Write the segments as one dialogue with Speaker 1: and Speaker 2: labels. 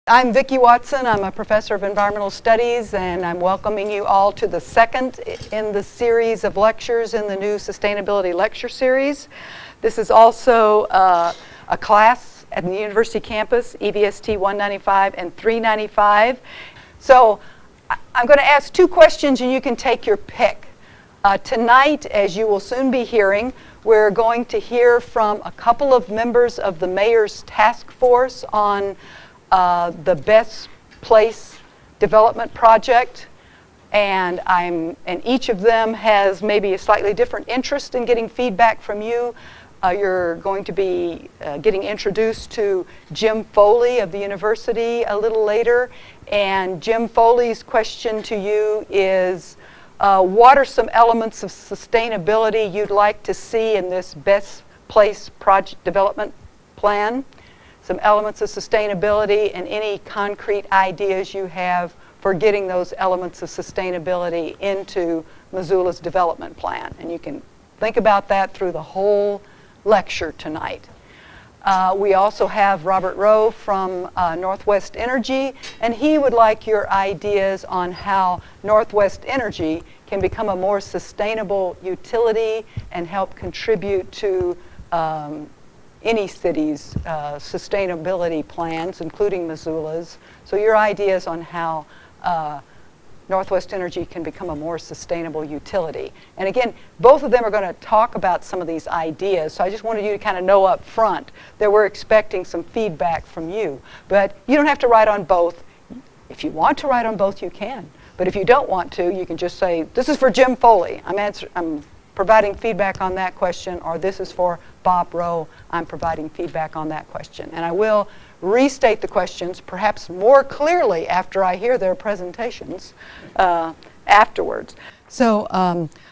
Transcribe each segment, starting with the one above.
Speaker 1: I'm Vicki Watson. I'm a professor of environmental studies, and I'm welcoming you all to the second in the series of lectures in the new sustainability lecture series. This is also a class at the university campus, EVST 195 and 395. So I'm going to ask two questions and you can take your pick. Tonight, as you will soon be hearing, we're going to hear from a couple of members of the mayor's task force on the Best Place Development Project, and each of them has maybe a slightly different interest in getting feedback from you. You're going to be getting introduced to Jim Foley of the university a little later, and Jim Foley's question to you is, what are some elements of sustainability you'd like to see in this Best Place Project Development Plan? Some elements of sustainability and any concrete ideas you have for getting those elements of sustainability into Missoula's development plan. And you can think about that through the whole lecture tonight. We also have Robert Rowe from Northwest Energy, and he would like your ideas on how Northwest Energy can become a more sustainable utility and help contribute to any city's sustainability plans, including Missoula's. So your ideas on how Northwest Energy can become a more sustainable utility. And again, both of them are going to talk about some of these ideas, so I just wanted you to kind of know up front that we're expecting some feedback from you. But you don't have to write on both. If you want to write on both, you can. But if you don't want to, you can just say, this is for Jim Foley. I'm providing feedback on that question, or this is for Bob Rowe, I'm providing feedback on that question. And I will restate the questions perhaps more clearly after I hear their presentations afterwards. So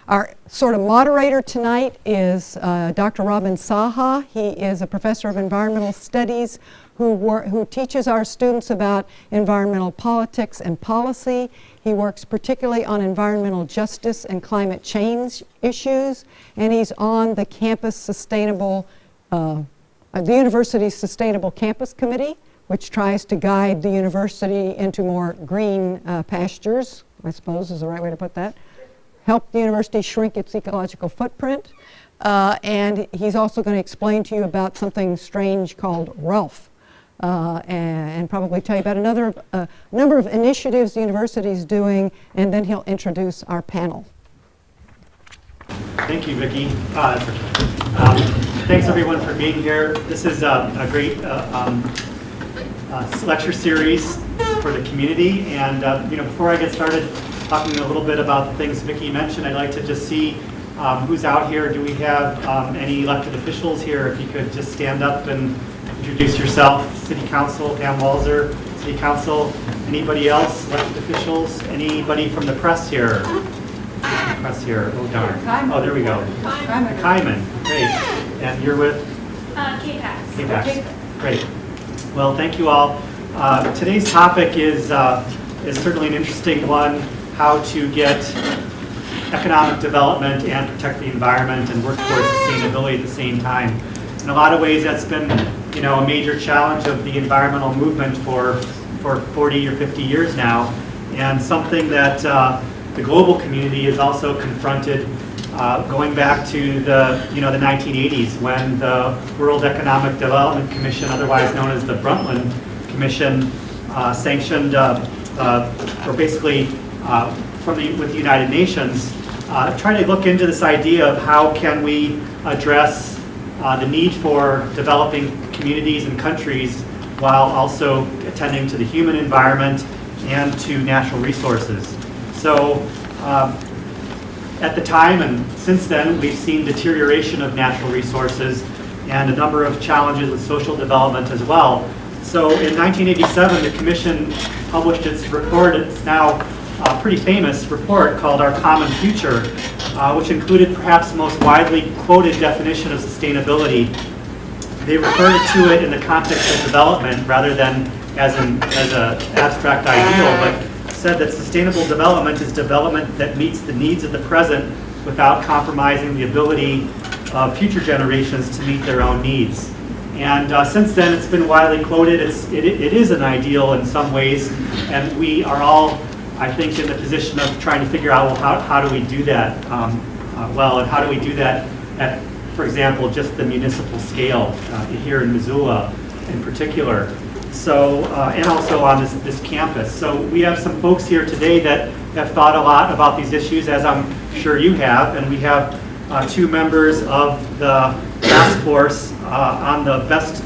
Speaker 1: our sort of moderator tonight is Dr. Robin Saha. He is a professor of environmental studies who teaches our students about environmental politics and policy. He works particularly on environmental justice and climate change issues, and he's on the campus sustainable, the university's Sustainable Campus Committee, which tries to guide the university into more green pastures, I suppose is the right way to put that, help the university shrink its ecological footprint, and he's also going to explain to you about something strange called RELF. And probably tell you about another number of initiatives the university is doing, and then he'll introduce our panel.
Speaker 2: Thank you, Vicki. Thanks everyone for being here. This is a great lecture series for the community, and before I get started talking a little bit about the things Vicki mentioned, I'd like to just see who's out here. Do we have any elected officials here? If you could just stand up and introduce yourself. City Council, Pam Walzer, City Council. Anybody else? Elected officials? Anybody from the press here? Press here. Oh darn. Oh, there we go. Kaiman. Great. And you're with?
Speaker 3: KPAX.
Speaker 2: KPAX. Great. Well, thank you all. Today's topic is certainly an interesting one: how to get economic development and protect the environment and work towards sustainability at the same time. In a lot of ways, that's been a major challenge of the environmental movement for 40 or 50 years now, and something that the global community is also confronted going back to the 1980s, when the World Economic Development Commission, otherwise known as the Brundtland Commission, sanctioned, or basically with the United Nations, trying to look into this idea of how can we address the need for developing communities and countries while also attending to the human environment and to natural resources. So at the time and since then, we've seen deterioration of natural resources and a number of challenges with social development as well. So in 1987, the Commission published its report. It's now pretty famous report called Our Common Future, which included perhaps the most widely quoted definition of sustainability. They referred to it in the context of development rather than as an abstract ideal, but said that sustainable development is development that meets the needs of the present without compromising the ability of future generations to meet their own needs. And since then, it's been widely quoted. It is an ideal in some ways, and we are all, I think, in the position of trying to figure out, well, how do we do that well, and how do we do that at, for example, just the municipal scale here in Missoula in particular. So, and also on this campus. So we have some folks here today that have thought a lot about these issues, as I'm sure you have, and we have two members of the task force on the Best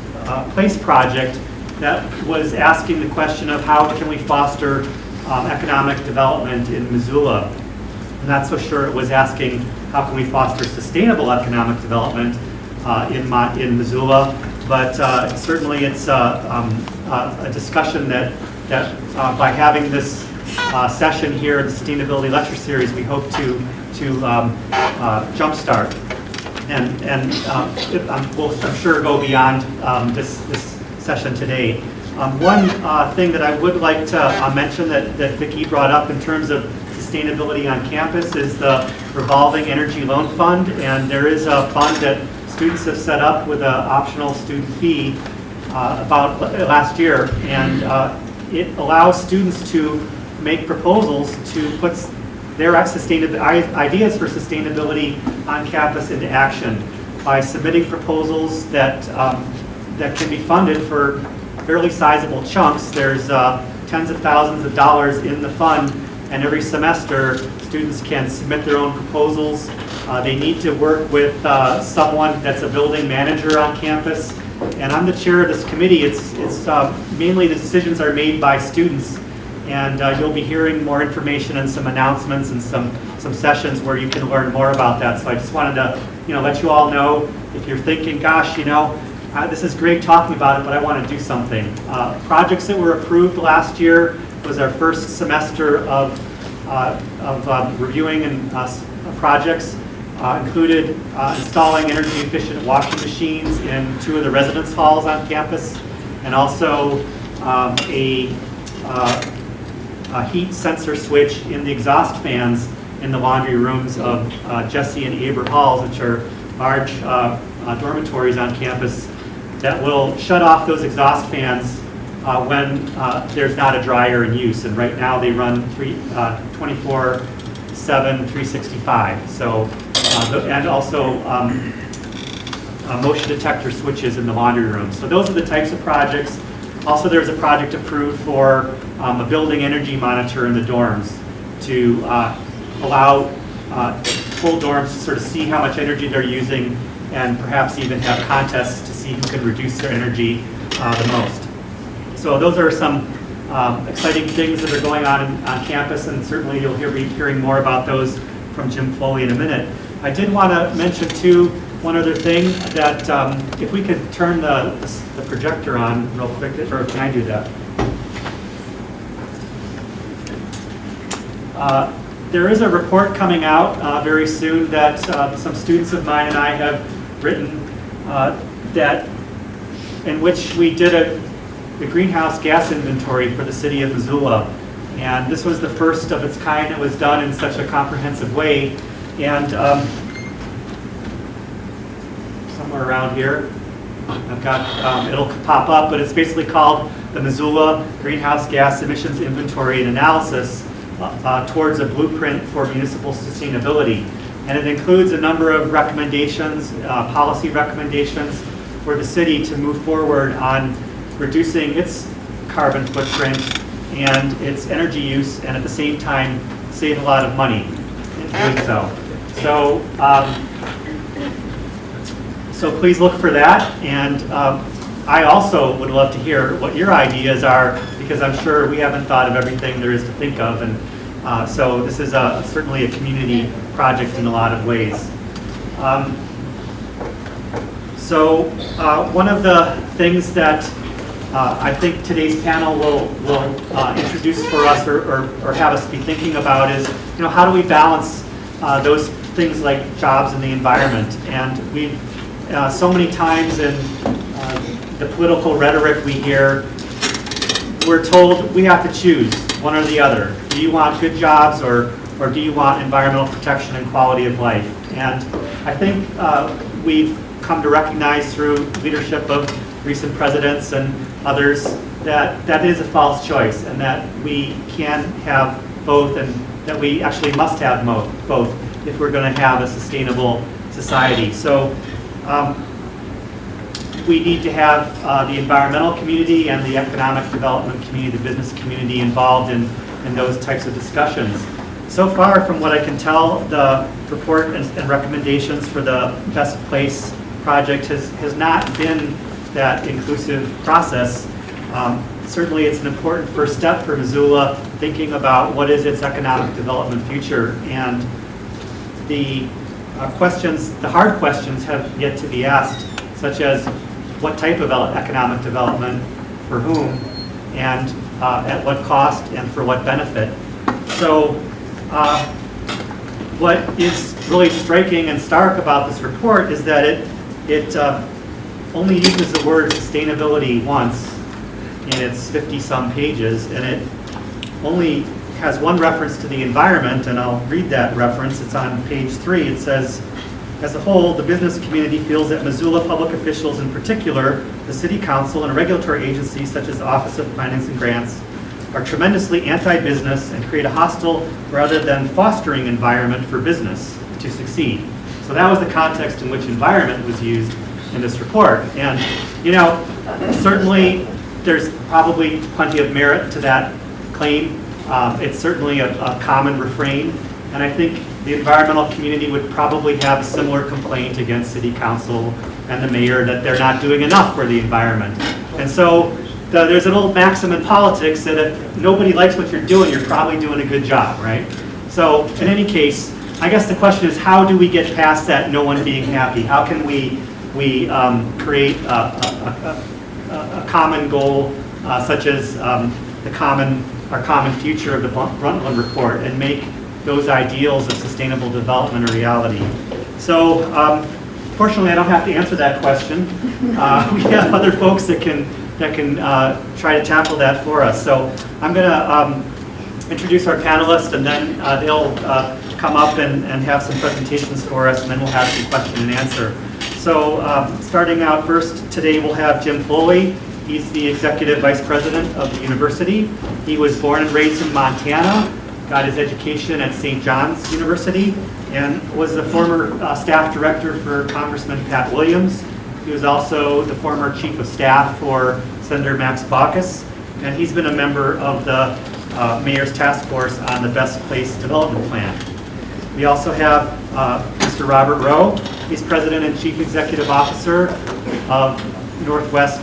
Speaker 2: Place project that was asking the question of how can we foster economic development in Missoula. I'm not so sure it was asking how can we foster sustainable economic development in Missoula, but certainly it's a discussion that by having this session here, the Sustainability Lecture Series, we hope to jumpstart. And we'll, I'm sure, go beyond this session today. One thing that I would like to mention that Vicki brought up in terms of sustainability on campus is the revolving energy loan fund, and there is a fund that students have set up with an optional student fee about last year, and it allows students to make proposals to put their ideas for sustainability on campus into action by submitting proposals that can be funded for fairly sizable chunks. There's tens of thousands of dollars in the fund, and every semester students can submit their own proposals. They need to work with someone that's a building manager on campus, and I'm the chair of this committee. It's mainly the decisions are made by students, and you'll be hearing more information and some announcements and some sessions where you can learn more about that. So I just wanted to let you all know, if you're thinking, gosh, this is great talking about it, but I want to do something. Projects that were approved last year was our first semester of reviewing and projects. Included installing energy efficient washing machines in 2 of the residence halls on campus, and also a heat sensor switch in the exhaust fans in the laundry rooms of Jesse and Aber halls, which are large dormitories on campus that will shut off those exhaust fans when there's not a dryer in use. And right now they run 24/7, 365. So, and also motion detector switches in the laundry room. So those are the types of projects. Also, there's a project approved for a building energy monitor in the dorms to allow full dorms to sort of see how much energy they're using, and perhaps even have contests to see who can reduce their energy the most. So those are some exciting things that are going on campus, and certainly you'll be hearing more about those from Jim Foley in a minute. I did want to mention too one other thing, that if we could turn the projector on real quick, or can I do that? There is a report coming out very soon that some students of mine and I have written in which we did the greenhouse gas inventory for the city of Missoula. And this was the first of its kind that was done in such a comprehensive way. And somewhere around here, I've got, it'll pop up, but it's basically called the Missoula Greenhouse Gas Emissions Inventory and Analysis towards a blueprint for municipal sustainability. And it includes a number of recommendations, policy recommendations for the city to move forward on reducing its carbon footprint and its energy use, and at the same time save a lot of money in doing so. So please look for that, and I also would love to hear what your ideas are, because I'm sure we haven't thought of everything there is to think of, and so this is certainly a community project in a lot of ways. So one of the things that I think today's panel will introduce for us or have us be thinking about is, how do we balance those things like jobs and the environment? And we've so many times in the political rhetoric we hear, we're told we have to choose one or the other. Do you want good jobs or do you want environmental protection and quality of life? And I think we've come to recognize through leadership of recent presidents and others that that is a false choice, and that we can have both, and that we actually must have both if we're going to have a sustainable society. So we need to have the environmental community and the economic development community, the business community involved in those types of discussions. So far, from what I can tell, the report and recommendations for the Best Place project has not been that inclusive process. Certainly it's an important first step for Missoula, thinking about what is its economic development future. And the questions, the hard questions, have yet to be asked, such as what type of economic development, for whom, and at what cost, and for what benefit. So what is really striking and stark about this report is that it only uses the word sustainability once in its 50-some pages, and it only has one reference to the environment, and I'll read that reference. It's on page 3. It says, as a whole, the business community feels that Missoula public officials, in particular the City Council and regulatory agencies such as the Office of Finance and Grants, are tremendously anti-business and create a hostile rather than fostering environment for business to succeed. So that was the context in which environment was used in this report. And, certainly there's probably plenty of merit to that claim. It's certainly a common refrain. And I think the environmental community would probably have a similar complaint against City Council and the mayor that they're not doing enough for the environment. And so there's an old maxim in politics that if nobody likes what you're doing, you're probably doing a good job, right? So in any case, I guess the question is, how do we get past that no one being happy? How can we create a common goal, such as our common future of the Brundtland Report, and make those ideals of sustainable development a reality? So fortunately, I don't have to answer that question. We have other folks that can try to tackle that for us. So I'm going to introduce our panelists, and then they'll come up and have some presentations for us, and then we'll have some question and answer. So starting out first today, we'll have Jim Foley. He's the Executive Vice President of the university. He was born and raised in Montana, got his education at St. John's University, and was the former staff director for Congressman Pat Williams. He was also the former chief of staff for Senator Max Baucus, and he's been a member of the Mayor's Task Force on the Best Place Development Plan. We also have Mr. Robert Rowe. He's President and Chief Executive Officer of Northwest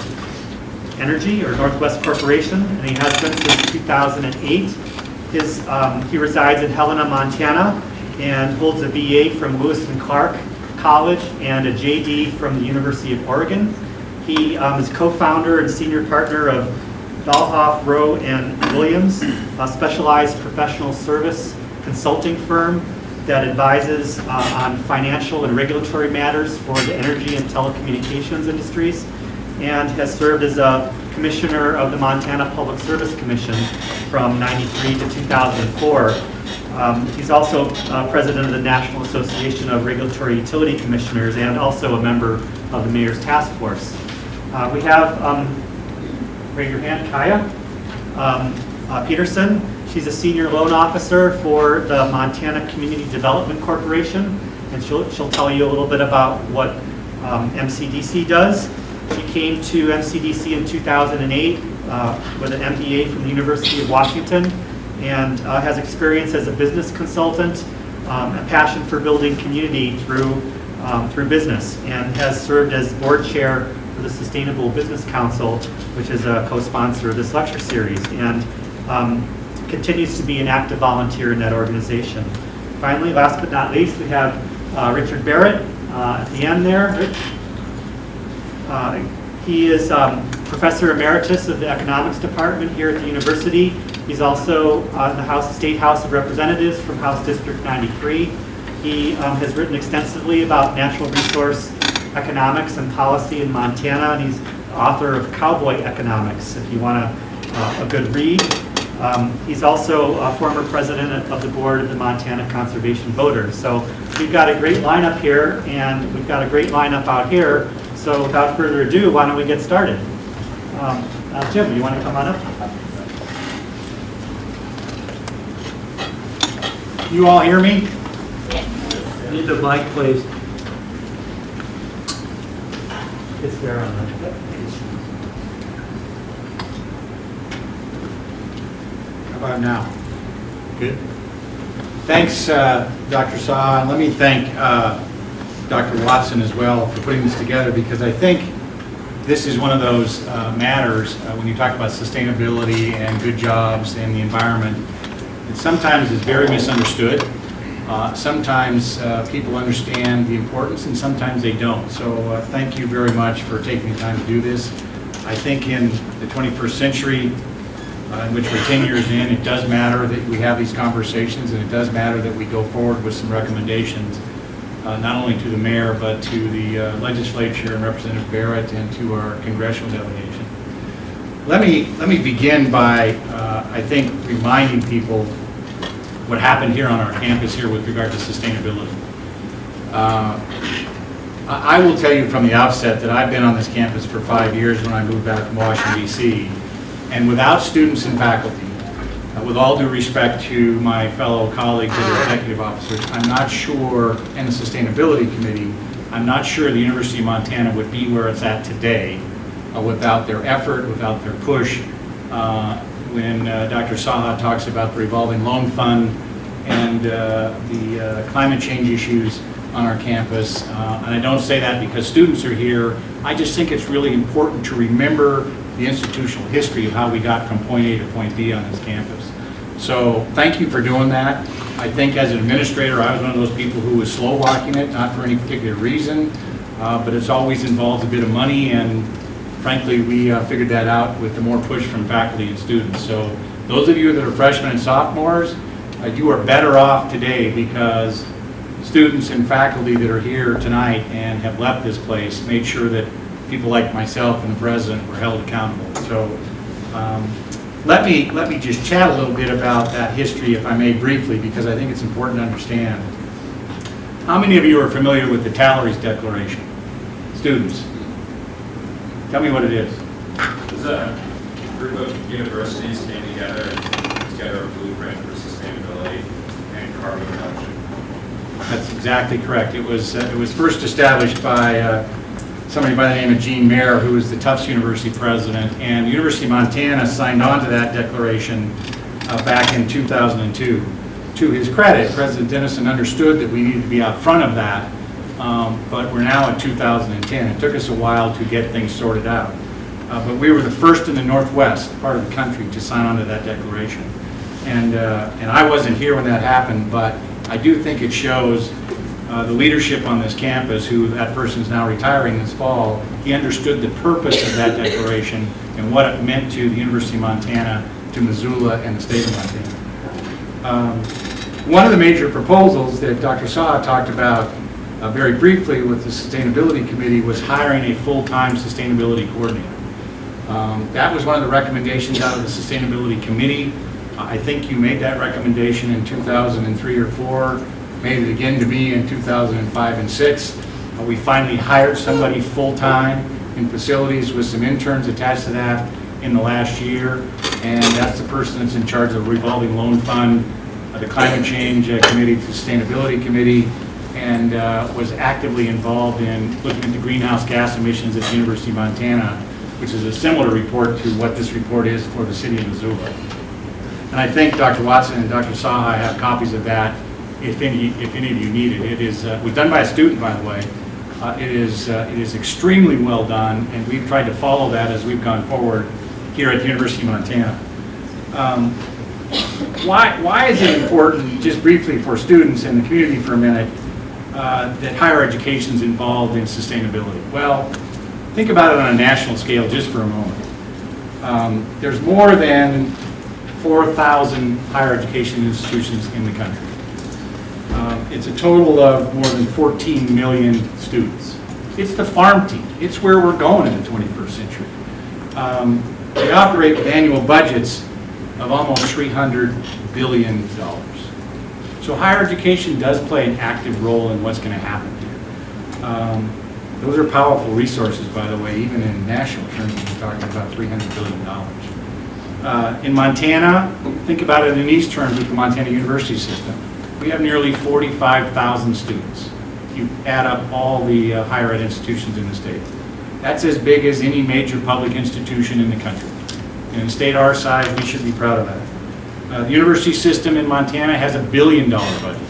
Speaker 2: Energy, or Northwest Corporation, and he has been since 2008. He resides in Helena, Montana, and holds a BA from Lewis and Clark College and a JD from the University of Oregon. He is co-founder and senior partner of Dahlhoff, Rowe, and Williams, a specialized professional service consulting firm that advises on financial and regulatory matters for the energy and telecommunications industries, and has served as a commissioner of the Montana Public Service Commission from '93 to 2004. He's also president of the National Association of Regulatory Utility Commissioners, and also a member of the Mayor's Task Force. We have, raise your hand, Kaia Peterson. She's a senior loan officer for the Montana Community Development Corporation, and she'll tell you a little bit about what MCDC does. She came to MCDC in 2008 with an MBA from the University of Washington, and has experience as a business consultant, a passion for building community through business, and has served as board chair for the Sustainable Business Council, which is a co-sponsor of this lecture series, and continues to be an active volunteer in that organization. Finally, last but not least, we have Richard Barrett at the end there. He is Professor Emeritus of the Economics Department here at the university. He's also in the State House of Representatives from House District 93. He has written extensively about natural resource economics and policy in Montana, and he's the author of Cowboy Economics, if you want a good read. He's also a former president of the board of the Montana Conservation Voters. So we've got a great lineup here, and we've got a great lineup out here. So without further ado, why don't we get started? Jim, you want to come on up?
Speaker 3: You all hear me?
Speaker 4: I need the mic, please.
Speaker 2: It's there on the...
Speaker 3: How about now? Good. Thanks, Dr. Saha, and let me thank Dr. Watson as well for putting this together, because I think this is one of those matters when you talk about sustainability and good jobs and the environment. It sometimes is very misunderstood. Sometimes people understand the importance and sometimes they don't. So thank you very much for taking the time to do this. I think in the 21st century, in which we're 10 years in, it does matter that we have these conversations, and it does matter that we go forward with some recommendations, not only to the mayor, but to the legislature and Representative Barrett and to our congressional delegation. Let me begin by, I think, reminding people what happened here on our campus here with regard to sustainability. I will tell you from the outset that I've been on this campus for 5 years when I moved back from Washington, D.C., and without students and faculty, with all due respect to my fellow colleagues that are executive officers, I'm not sure, and the Sustainability Committee, I'm not sure the University of Montana would be where it's at today without their effort, without their push. When Dr. Saha talks about the revolving loan fund and the climate change issues on our campus, and I don't say that because students are here, I just think it's really important to remember the institutional history of how we got from point A to point B on this campus. So thank you for doing that. I think as an administrator, I was one of those people who was slow walking it, not for any particular reason, but it's always involved a bit of money, and frankly, we figured that out with the more push from faculty and students. So those of you that are freshmen and sophomores, you are better off today because students and faculty that are here tonight and have left this place made sure that people like myself and the president were held accountable. So let me just chat a little bit about that history, if I may, briefly, because I think it's important to understand. How many of you are familiar with the Talleries Declaration? Students, tell me what it is.
Speaker 5: It's a group of universities came together and put together a blueprint for sustainability and carbon reduction.
Speaker 3: That's exactly correct. It was first established by somebody by the name of Gene Mayer, who was the Tufts University president, and the University of Montana signed on to that declaration back in 2002. To his credit, President Peterson understood that we needed to be out front of that, but we're now in 2010. It took us a while to get things sorted out. But we were the first in the Northwest part of the country to sign on to that declaration. And I wasn't here when that happened, but I do think it shows the leadership on this campus, who that person is now retiring this fall. He understood the purpose of that declaration and what it meant to the University of Montana, to Missoula, and the state of Montana. One of the major proposals that Dr. Saha talked about very briefly with the Sustainability Committee was hiring a full-time sustainability coordinator. That was one of the recommendations out of the Sustainability Committee. I think you made that recommendation in 2003 or 4, made it again to me in 2005 and 6. We finally hired somebody full-time in facilities with some interns attached to that in the last year, and that's the person that's in charge of the revolving loan fund, the climate change committee, the sustainability committee, and was actively involved in looking at the greenhouse gas emissions at the University of Montana, which is a similar report to what this report is for the city of Missoula. And I think Dr. Watson and Dr. Saha have copies of that if any of you need it. It was done by a student, by the way. It is extremely well done, and we've tried to follow that as we've gone forward here at the University of Montana. Why is it important, just briefly for students and the community for a minute, that higher education is involved in sustainability? Well, Think about it on a national scale just for a moment. There's more than 4,000 higher education institutions in the country. It's a total of more than 14 million students. It's the farm team. It's where we're going in the 21st century. They operate with annual budgets of almost $300 billion. So higher education does play an active role in what's going to happen here. Those are powerful resources, by the way, even in national terms, we're talking about $300 billion. In Montana, think about it in these terms with the Montana University system. We have nearly 45,000 students. If you add up all the higher ed institutions in the state. That's as big as any major public institution in the country. In a state our size, we should be proud of that. The university system in Montana has $1 billion budget.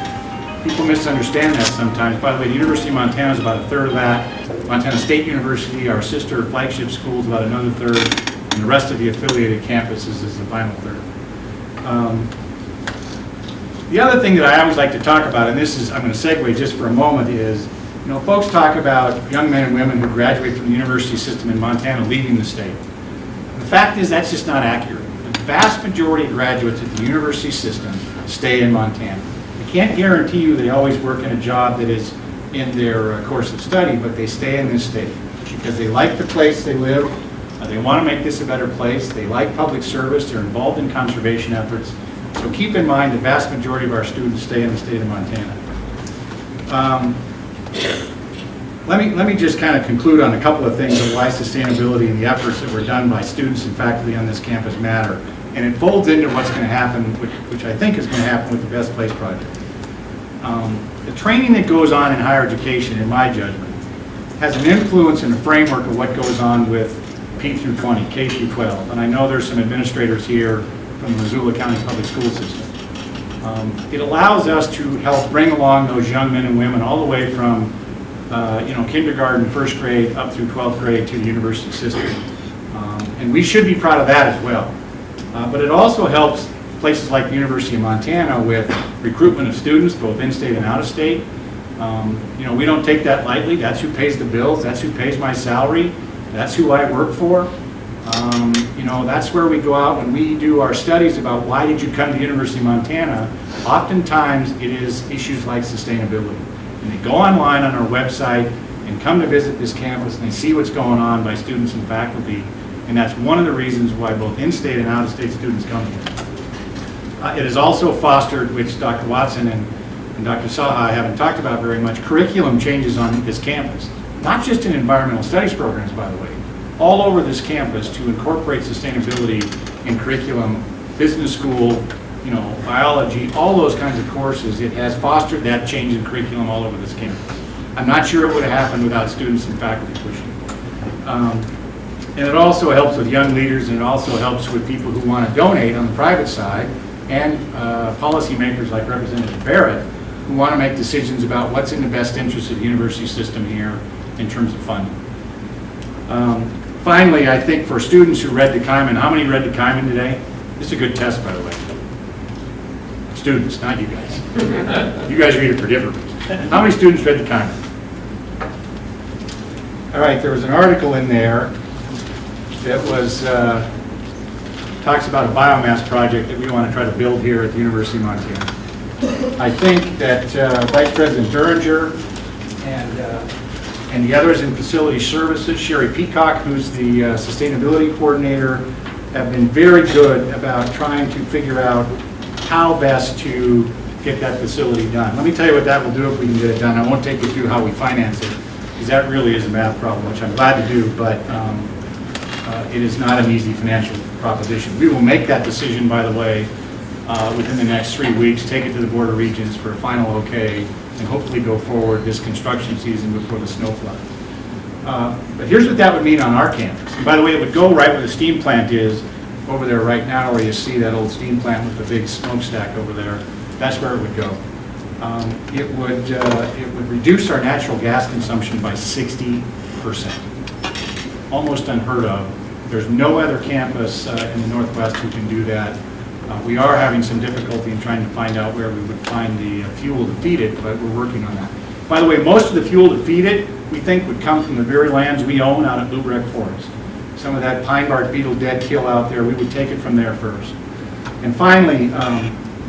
Speaker 3: People misunderstand that sometimes. By the way, the University of Montana is about a third of that. Montana State University, our sister flagship school, is about another third. And the rest of the affiliated campuses is the final third. The other thing that I always like to talk about, and this is, I'm going to segue just for a moment, is, you know, folks talk about young men and women who graduate from the university system in Montana leaving the state. The fact is that's just not accurate. The vast majority of graduates at the university system stay in Montana. I can't guarantee you they always work in a job that is in their course of study, but they stay in this state because they like the place they live, they want to make this a better place, they like public service, they're involved in conservation efforts. So keep in mind the vast majority of our students stay in the state of Montana. Let me just kind of conclude on a couple of things of why sustainability and the efforts that were done by students and faculty on this campus matter. And it folds into what's going to happen, which I think is going to happen with the Best Place project. The training that goes on in higher education, in my judgment, has an influence in the framework of what goes on with P through 20, K through 12. And I know there's some administrators here from the Missoula County Public School System. It allows us to help bring along those young men and women all the way from kindergarten, first grade, up through 12th grade to the university system. And we should be proud of that as well. But it also helps places like the University of Montana with recruitment of students, both in-state and out-of-state. We don't take that lightly. That's who pays the bills. That's who pays my salary. That's who I work for. That's where we go out when we do our studies about why did you come to the University of Montana. Oftentimes it is issues like sustainability. And they go online on our website and come to visit this campus and they see what's going on by students and faculty. And that's one of the reasons why both in-state and out-of-state students come here. It has also fostered, which Dr. Watson and Dr. Saha haven't talked about very much, curriculum changes on this campus. Not just in environmental studies programs, by the way. All over this campus to incorporate sustainability in curriculum, business school, biology, all those kinds of courses. It has fostered that change in curriculum all over this campus. I'm not sure it would have happened without students and faculty pushing. And it also helps with young leaders, and it also helps with people who want to donate on the private side, and policymakers like Representative Barrett, who want to make decisions about what's in the best interest of the university system here in terms of funding. Finally, I think for students who read the Kaiman, how many read the Kaiman today? This is a good test, by the way. Students, not you guys. You guys read it for different reasons. How many students read the Kaiman? All right, there was an article in there that was talks about a biomass project that we want to try to build here at the University of Montana. I think that Vice President Duringer and the others in facility services, Sherry Peacock, who's the sustainability coordinator, have been very good about trying to figure out how best to get that facility done. Let me tell you what that will do if we can get it done. I won't take you through how we finance it, because that really is a math problem, which I'm glad to do, but it is not an easy financial proposition. We will make that decision, by the way, within the next 3 weeks, take it to the Board of Regents for a final okay, and hopefully go forward this construction season before the snow flood. But here's what that would mean on our campus. And by the way, it would go right where the steam plant is, over there right now, where you see that old steam plant with the big smokestack over there. That's where it would go. It would reduce our natural gas consumption by 60%. Almost unheard of. There's no other campus in the Northwest who can do that. We are having some difficulty in trying to find out where we would find the fuel to feed it, but we're working on that. By the way, most of the fuel to feed it, we think would come from the very lands we own out at Lubrecht Forest. Some of that pine bark beetle dead kill out there, we would take it from there first. And finally,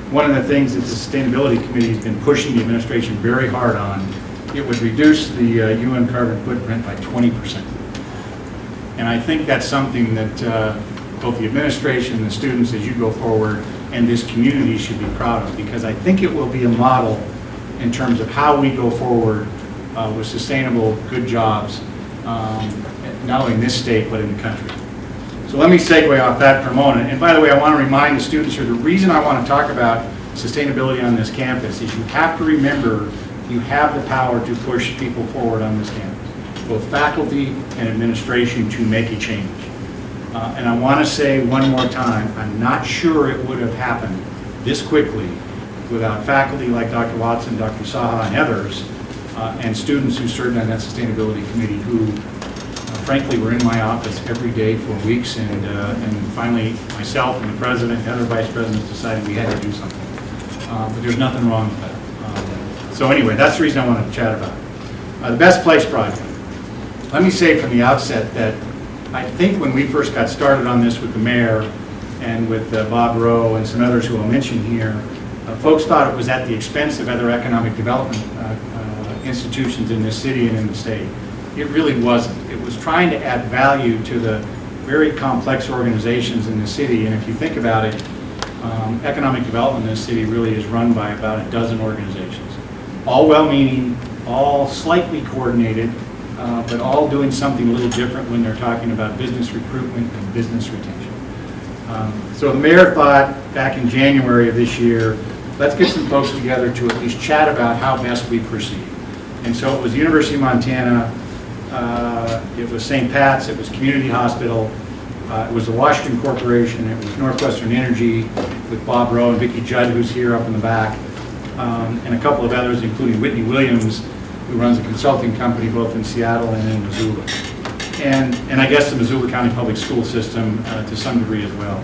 Speaker 3: one of the things that the Sustainability Committee has been pushing the administration very hard on, it would reduce the UN carbon footprint by 20%. And I think that's something that both the administration and the students, as you go forward, and this community should be proud of, because I think it will be a model in terms of how we go forward with sustainable, good jobs, not only in this state, but in the country. So let me segue off that for a moment. And by the way, I want to remind the students here, the reason I want to talk about sustainability on this campus is you have to remember you have the power to push people forward on this campus, both faculty and administration, to make a change. And I want to say one more time, I'm not sure it would have happened this quickly without faculty like Dr. Watson, Dr. Saha, and others, and students who served on that sustainability committee who, frankly, were in my office every day for weeks, and finally myself and the president and other vice presidents decided we had to do something. But there's nothing wrong with that. So anyway, that's the reason I wanted to chat about it. The Best Place Project. Let me say from the outset that I think when we first got started on this with the mayor and with Bob Rowe and some others who I'll mention here, folks thought it was at the expense of other economic development institutions in this city and in the state. It really wasn't. It was trying to add value to the very complex organizations in the city. And if you think about it, economic development in this city really is run by about a dozen organizations. All well-meaning, all slightly coordinated, but all doing something a little different when they're talking about business recruitment and business retention. So the mayor thought back in January of this year, let's get some folks together to at least chat about how best we proceed. And so it was the University of Montana, it was St. Pat's, it was Community Hospital, it was the Washington Corporation, it was Northwestern Energy with Bob Rowe and Vicki Judd, who's here up in the back, and a couple of others, including Whitney Williams, who runs a consulting company both in Seattle and in Missoula. And I guess the Missoula County Public School System to some degree as well.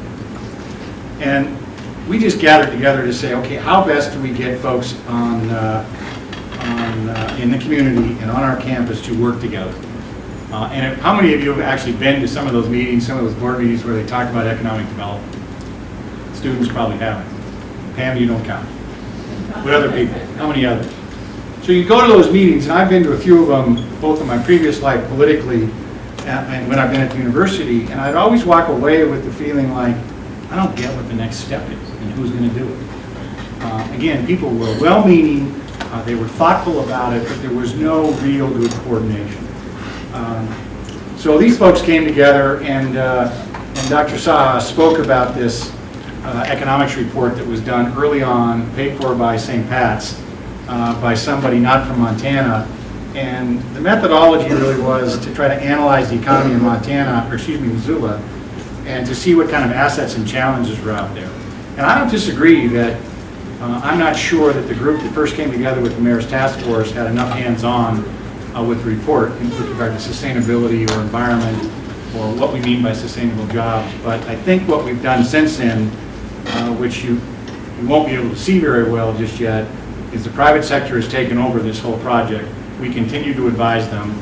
Speaker 3: And we just gathered together to say, okay, how best do we get folks in the community and on our campus to work together? And how many of you have actually been to some of those meetings, some of those board meetings where they talk about economic development? Students probably haven't. Pam, you don't count. What other people? How many others? So you go to those meetings, and I've been to a few of them, both in my previous life politically and when I've been at the university, and I'd always walk away with the feeling like, I don't get what the next step is and who's going to do it. Again, people were well-meaning, they were thoughtful about it, but there was no real good coordination. So these folks came together, and Dr. Saha spoke about this economics report that was done early on, paid for by St. Pat's, by somebody not from Montana. And the methodology really was to try to analyze the economy in Montana, or excuse me, Missoula, and to see what kind of assets and challenges were out there. And I don't disagree that I'm not sure that the group that first came together with the mayor's task force had enough hands-on with the report with regard to sustainability or environment or what we mean by sustainable jobs. But I think what we've done since then, which you won't be able to see very well just yet, is the private sector has taken over this whole project. We continue to advise them.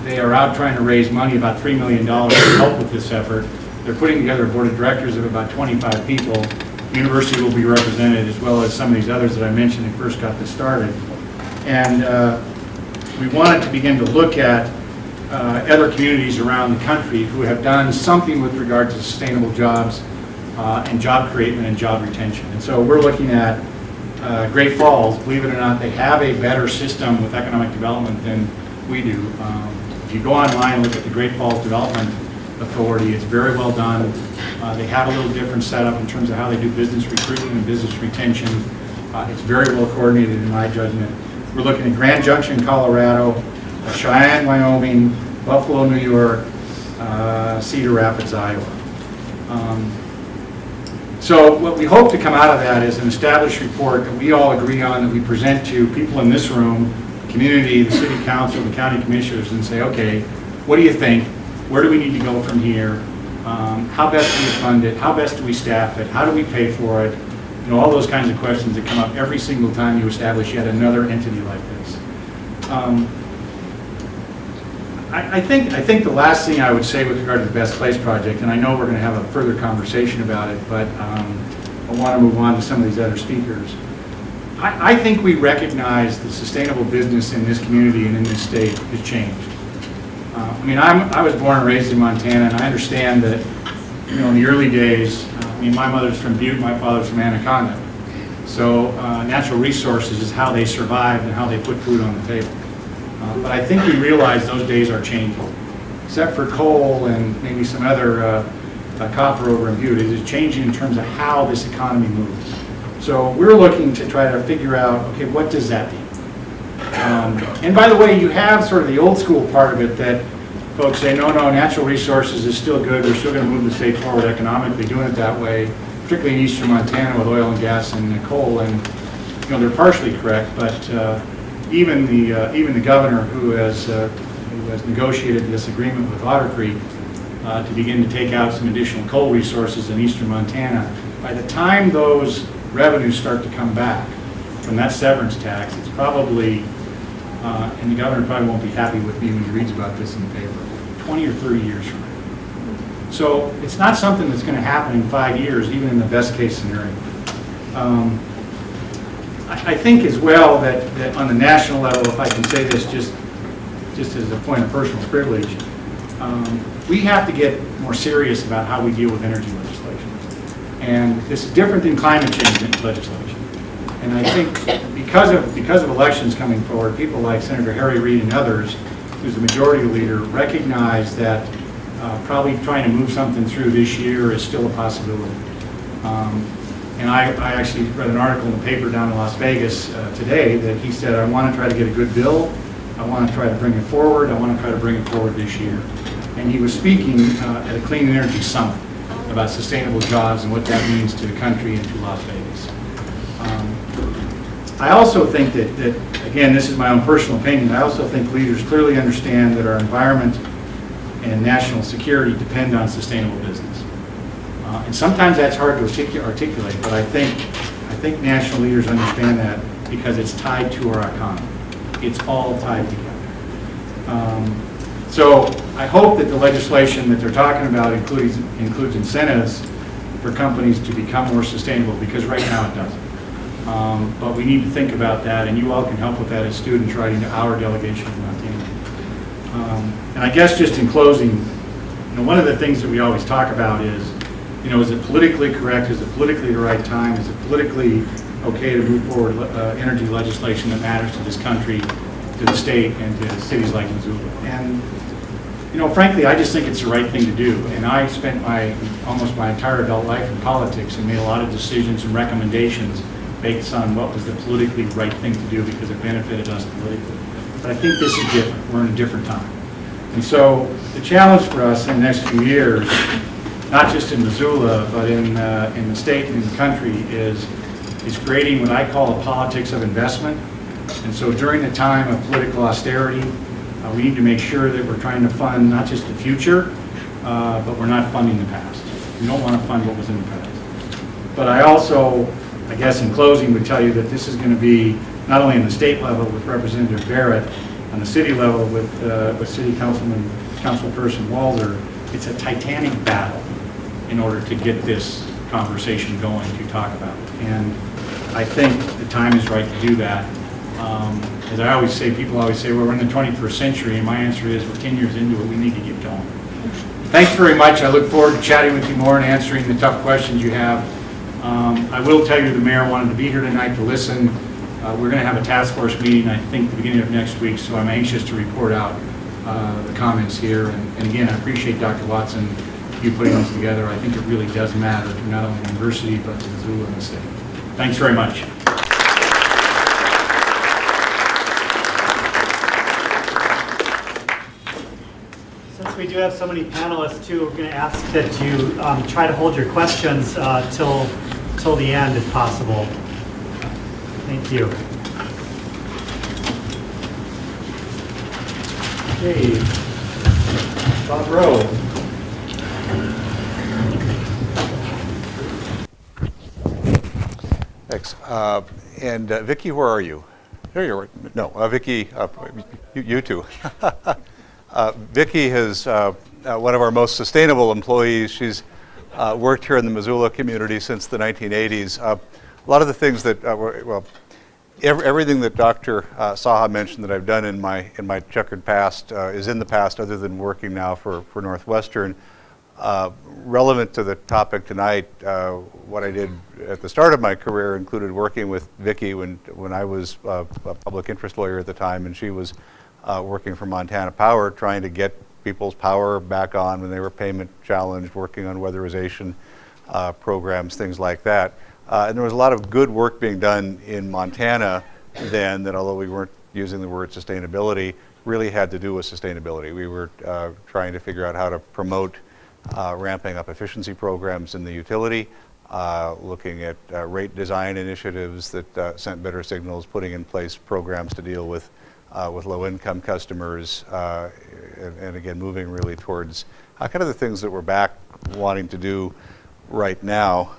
Speaker 3: They are out trying to raise money, about $3 million to help with this effort. They're putting together a board of directors of about 25 people. The university will be represented, as well as some of these others that I mentioned that first got this started. And we wanted to begin to look at other communities around the country who have done something with regard to sustainable jobs and job creation and job retention. And so we're looking at Great Falls. Believe it or not, they have a better system with economic development than we do. If you go online and look at the Great Falls Development Authority, it's very well done. They have a little different setup in terms of how they do business recruitment and business retention. It's very well coordinated in my judgment. We're looking at Grand Junction, Colorado, Cheyenne, Wyoming, Buffalo, New York, Cedar Rapids, Iowa. So what we hope to come out of that is an established report that we all agree on, that we present to people in this room, the community, the city council, the county commissioners, and say, okay, what do you think? Where do we need to go from here? How best do we fund it? How best do we staff it? How do we pay for it? You know, all those kinds of questions that come up every single time you establish yet another entity like this. I think the last thing I would say with regard to the Best Place project, and I know we're going to have a further conversation about it, but I want to move on to some of these other speakers. I think we recognize the sustainable business in this community and in this state has changed. I mean, I was born and raised in Montana, and I understand that, you know, in the early days, I mean, my mother's from Butte, my father's from Anaconda. So natural resources is how they survived and how they put food on the table. But I think we realize those days are changing. Except for coal and maybe some other copper over in Butte, it is changing in terms of how this economy moves. So we're looking to try to figure out, okay, what does that mean? And by the way, you have sort of the old school part of it that folks say, no, natural resources is still good. We're still going to move the state forward economically doing it that way, particularly in eastern Montana with oil and gas and coal. And, you know, they're partially correct, but even the governor who has negotiated this agreement with Otter Creek to begin to take out some additional coal resources in eastern Montana, by the time those revenues start to come back from that severance tax, it's probably, and the governor probably won't be happy with me when he reads about this in the paper, 20 or 30 years from now. So it's not something that's going to happen in 5 years, even in the best case scenario. I think as well that on the national level, if I can say this just as a point of personal privilege, we have to get more serious about how we deal with energy legislation. And this is different than climate change legislation. And I think because of elections coming forward, people like Senator Harry Reid and others, who's the majority leader, recognize that probably trying to move something through this year is still a possibility. And I actually read an article in the paper down in Las Vegas today that he said, I want to try to get a good bill. I want to try to bring it forward. I want to try to bring it forward this year. And he was speaking at a Clean Energy Summit about sustainable jobs and what that means to the country and to Las Vegas. I also think that, again, this is my own personal opinion, I also think leaders clearly understand that our environment and national security depend on sustainable business. And sometimes that's hard to articulate, but I think national leaders understand that because it's tied to our economy. It's all tied together. So I hope that the legislation that they're talking about includes incentives for companies to become more sustainable, because right now it doesn't. But we need to think about that, and you all can help with that as students writing to our delegation in Montana. And I guess just in closing, you know, one of the things that we always talk about is, you know, is it politically correct? Is it politically the right time? Is it politically okay to move forward energy legislation that matters to this country, to the state, and to cities like Missoula? And, you know, frankly, I just think it's the right thing to do. And I spent almost my entire adult life in politics and made a lot of decisions and recommendations based on what was the politically right thing to do because it benefited us politically. But I think this is different. We're in a different time. And so the challenge for us in the next few years, not just in Missoula, but in the state and in the country, is creating what I call a politics of investment. And so during the time of political austerity, we need to make sure that we're trying to fund not just the future, but we're not funding the past. We don't want to fund what was in the past. But I also, I guess in closing, would tell you that this is going to be not only in the state level with Representative Barrett, on the city level with City Councilperson Walzer. It's a titanic battle in order to get this conversation going to talk about it. And I think the time is right to do that. As I always say, people always say, well, we're in the 21st century, and my answer is, we're 10 years into it, we need to get going. Thanks very much. I look forward to chatting with you more and answering the tough questions you have. I will tell you the mayor wanted to be here tonight to listen. We're going to have a task force meeting, I think, the beginning of next week, so I'm anxious to report out the comments here. And again, I appreciate Dr. Watson, you putting this together. I think it really does matter to not only the university, but to Missoula and the state. Thanks very much.
Speaker 2: Since we do have so many panelists too, we're going to ask that you try to hold your questions till the end if possible. Thank you. Okay, Bob Rowe.
Speaker 6: Thanks. And Vicki, where are you? There you are. No, Vicki, you too. Vicki is one of our most sustainable employees. She's worked here in the Missoula community since the 1980s. A lot of the things that, everything that Dr. Saha mentioned that I've done in my checkered past is in the past, other than working now for Northwestern. Relevant to the topic tonight, what I did at the start of my career included working with Vicki when I was a public interest lawyer at the time, and she was working for Montana Power, trying to get people's power back on when they were payment challenged, working on weatherization programs, things like that. And there was a lot of good work being done in Montana then that, although we weren't using the word sustainability, really had to do with sustainability. We were trying to figure out how to promote ramping up efficiency programs in the utility, looking at rate design initiatives that sent better signals, putting in place programs to deal with low-income customers, and again, moving really towards kind of the things that we're back wanting to do right now.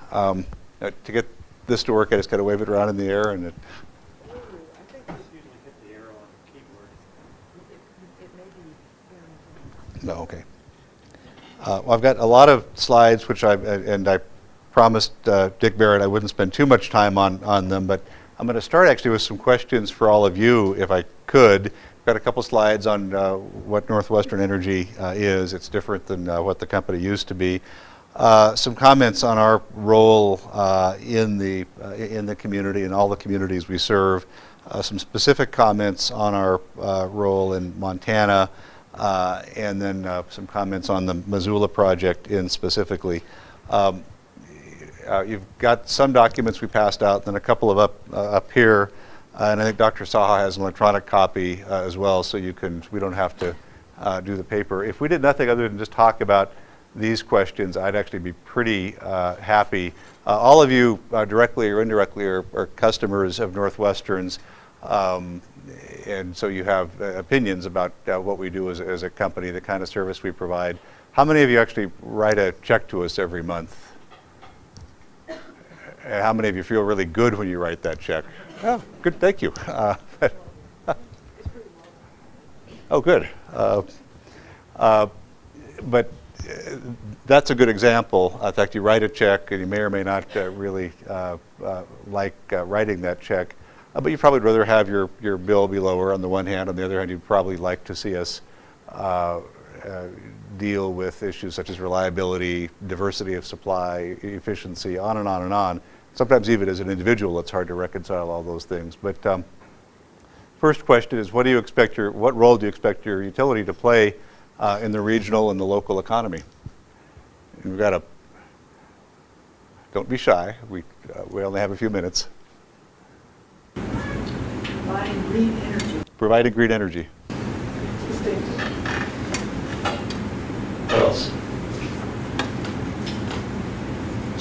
Speaker 6: To get this to work, I just got to wave it around in the air, and it.
Speaker 2: I think this usually hit the arrow on the keyboard.
Speaker 6: No, okay. Well, I've got a lot of slides, which I promised Dick Barrett I wouldn't spend too much time on them, but I'm going to start actually with some questions for all of you, if I could. I've got a couple slides on what Northwestern Energy is. It's different than what the company used to be. Some comments on our role in the community and all the communities we serve. Some specific comments on our role in Montana, and then some comments on the Missoula project specifically. You've got some documents we passed out, then a couple of up here, and I think Dr. Saha has an electronic copy as well, so we don't have to do the paper. If we did nothing other than just talk about these questions, I'd actually be pretty happy. All of you, directly or indirectly, are customers of Northwestern's, and so you have opinions about what we do as a company, the kind of service we provide. How many of you actually write a check to us every month? How many of you feel really good when you write that check? Oh, good, thank you. Oh, good. But that's a good example. In fact, you write a check, and you may or may not really like writing that check, but you probably would rather have your bill be lower on the one hand. On the other hand, you'd probably like to see us deal with issues such as reliability, diversity of supply, efficiency, on and on and on. Sometimes even as an individual, it's hard to reconcile all those things. But first question is, what role do you expect your utility to play in the regional and the local economy? And we've got don't be shy, we only have a few minutes.
Speaker 7: Providing green energy.
Speaker 6: Providing green energy. What else?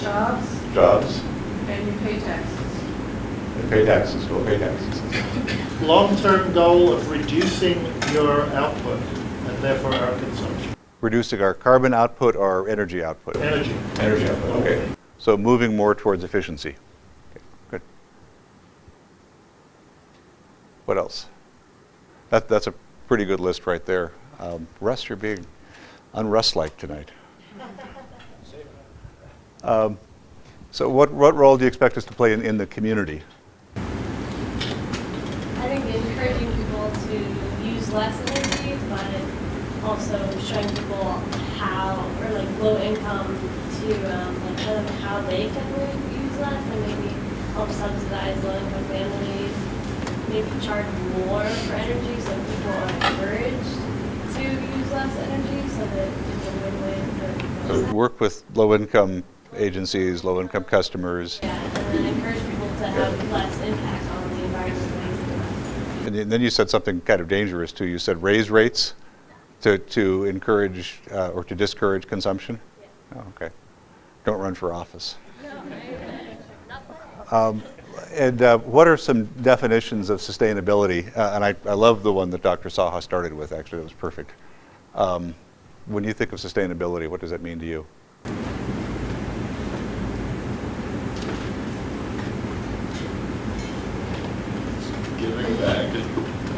Speaker 7: Jobs.
Speaker 6: Jobs.
Speaker 7: And you pay taxes.
Speaker 6: And pay taxes, go pay taxes.
Speaker 4: Long-term goal of reducing your output and therefore our consumption.
Speaker 6: Reducing our carbon output or energy output?
Speaker 4: Energy.
Speaker 6: Energy output, okay. So moving more towards efficiency. Okay, good. What else? That's a pretty good list right there. Russ, you're being un-Russ-like tonight. So what role do you expect us to play in the community?
Speaker 8: I think encouraging people to use less energy, but also showing people how, or like low income, to like kind of how they can use less, and maybe help subsidize low income families, maybe charge more for energy so people are encouraged to use less energy, so that it's a win-win for both
Speaker 6: So work with low income agencies, low income customers.
Speaker 8: Yeah, and then encourage people to have less impact on the environment.
Speaker 6: And then you said something kind of dangerous too. You said raise rates to encourage or to discourage consumption? Yeah. Oh, okay. Don't run for office. And what are some definitions of sustainability? And I love the one that Dr. Saha started with, actually. That was perfect. When you think of sustainability, what does that mean to you?
Speaker 5: Giving back at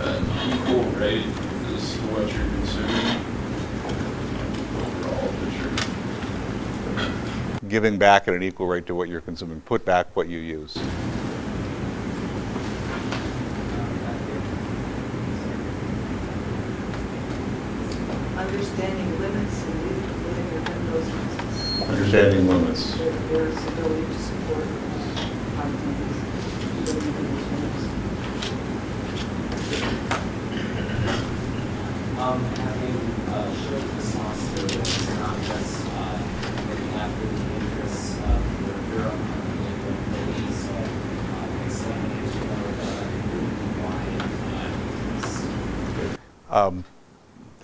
Speaker 5: an equal rate to the as to what you're consuming. Overall picture.
Speaker 6: Giving back at an equal rate to what you're consuming. Put back what you use.
Speaker 7: Understanding limits and living within those limits.
Speaker 6: Understanding limits.
Speaker 7: There's ability to support opportunities, living within those limits.
Speaker 9: Having shared responsibilities, not just looking after the interests of your own company and your employees, so extending it to more of a group-wide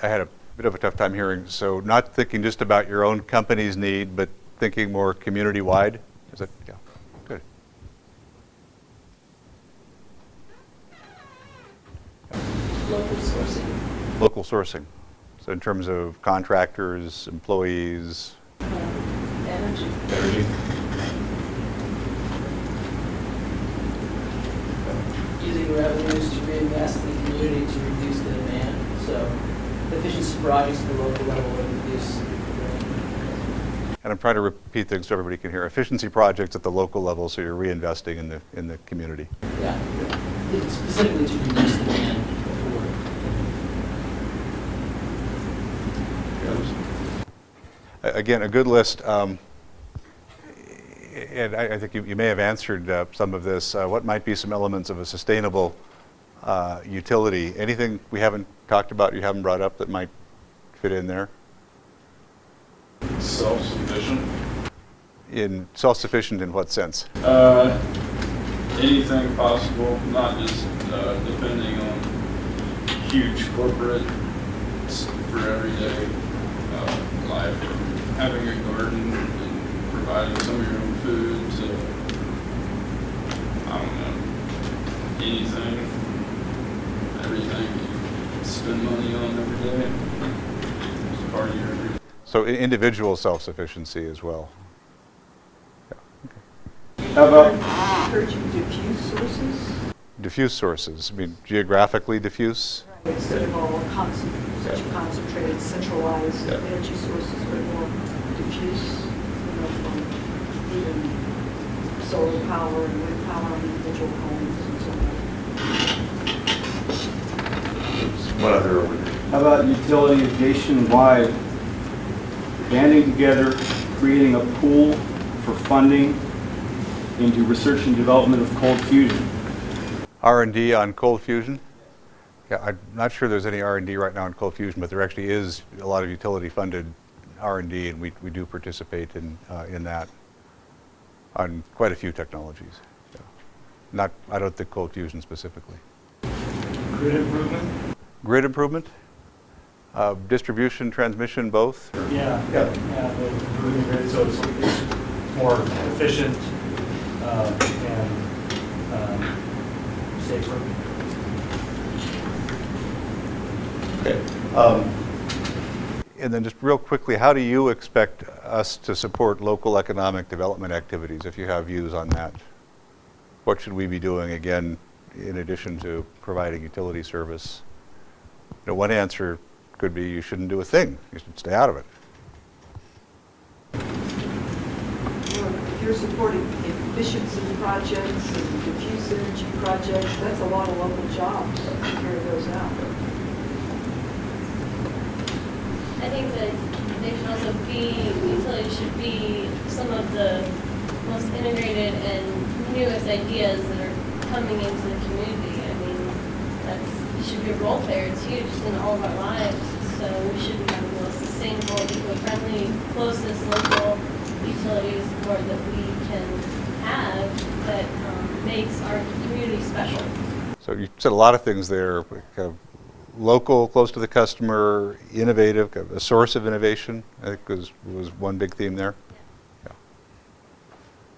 Speaker 6: I had a bit of a tough time hearing. So not thinking just about your own company's need, but thinking more community-wide? Is that, yeah, good.
Speaker 7: Local sourcing.
Speaker 6: Local sourcing. So in terms of contractors, employees,
Speaker 7: Energy.
Speaker 6: energy.
Speaker 10: Using revenues to reinvest in the community to reduce the demand. So efficiency projects at the local level would reduce.
Speaker 6: And I'm trying to repeat things so everybody can hear. Efficiency projects at the local level, so you're reinvesting in the community.
Speaker 10: Yeah. It's specifically to reduce the demand for.
Speaker 6: Again, a good list. And I think you may have answered some of this. What might be some elements of a sustainable utility? Anything we haven't talked about, you haven't brought up that might fit in there?
Speaker 5: Self-sufficient.
Speaker 6: In self-sufficient in what sense?
Speaker 5: Anything possible, not just depending on huge corporate for everyday life. Having a garden and providing some of your own food, so I don't know, anything, everything you spend money on every day. It's part of your everyday.
Speaker 6: So individual self-sufficiency as well.
Speaker 4: How about
Speaker 7: Encouraging diffuse sources.
Speaker 6: Diffuse sources. I mean, geographically diffuse.
Speaker 7: Instead of all such concentrated, centralized energy sources, but more diffuse, from even solar power and wind power on individual homes and so on.
Speaker 6: What other?
Speaker 4: how about utility nationwide, banding together, creating a pool for funding into research and development of cold fusion?
Speaker 6: R&D on cold fusion? Yeah, I'm not sure there's any R&D right now on cold fusion, but there actually is a lot of utility-funded R&D, and we do participate in that on quite a few technologies. Yeah. I don't think cold fusion specifically.
Speaker 2: Grid improvement?
Speaker 6: Grid improvement? Distribution, transmission, both?
Speaker 2: Yeah, moving grid, so it's more efficient and safer.
Speaker 6: Okay. And then just real quickly, how do you expect us to support local economic development activities, if you have views on that? What should we be doing, again, in addition to providing utility service? One answer could be you shouldn't do a thing. You should stay out of it.
Speaker 7: Well, if you're supporting efficiency projects and diffuse energy projects, that's a lot of local jobs to carry those out.
Speaker 8: I think that they should also be, utilities should be some of the most integrated and newest ideas that are coming into the community. I mean, it should be a role player. It's huge in all of our lives. So we should be having the most sustainable, eco-friendly, closest local utility support that we can have that makes our community special.
Speaker 6: So you said a lot of things there. Kind of local, close to the customer, innovative, kind of a source of innovation, I think was one big theme there. Yeah.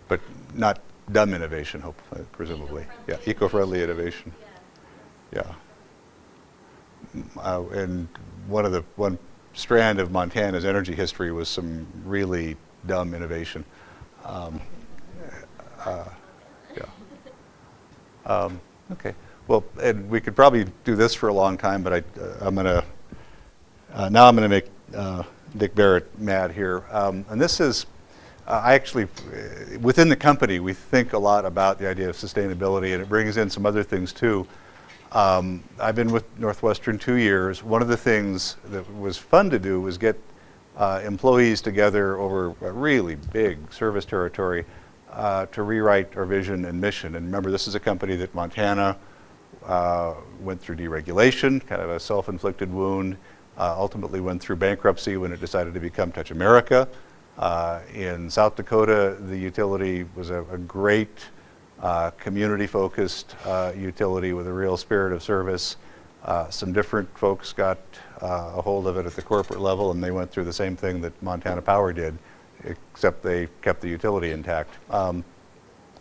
Speaker 6: But not dumb innovation, presumably. Yeah, eco-friendly innovation. Yeah. And one strand of Montana's energy history was some really dumb innovation. Yeah. Okay. Well, and we could probably do this for a long time, but I'm going to, now I'm going to make Dick Barrett mad here. And this is, I actually, within the company, we think a lot about the idea of sustainability, and it brings in some other things too. I've been with Northwestern 2 years. One of the things that was fun to do was get employees together over a really big service territory to rewrite our vision and mission. And remember, this is a company that Montana went through deregulation, kind of a self-inflicted wound, ultimately went through bankruptcy when it decided to become Touch America. In South Dakota, the utility was a great community-focused utility with a real spirit of service. Some different folks got a hold of it at the corporate level, and they went through the same thing that Montana Power did, except they kept the utility intact.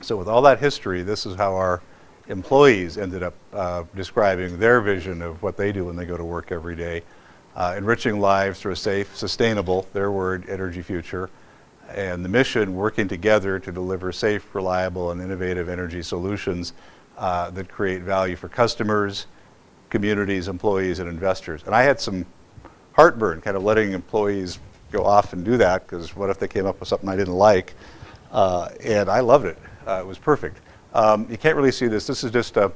Speaker 6: So with all that history, this is how our employees ended up describing their vision of what they do when they go to work every day. Enriching lives through a safe, sustainable, their word, energy future, and the mission working together to deliver safe, reliable, and innovative energy solutions that create value for customers, communities, employees, and investors. And I had some heartburn kind of letting employees go off and do that, because what if they came up with something I didn't like? And I loved it. It was perfect. You can't really see this. This is just a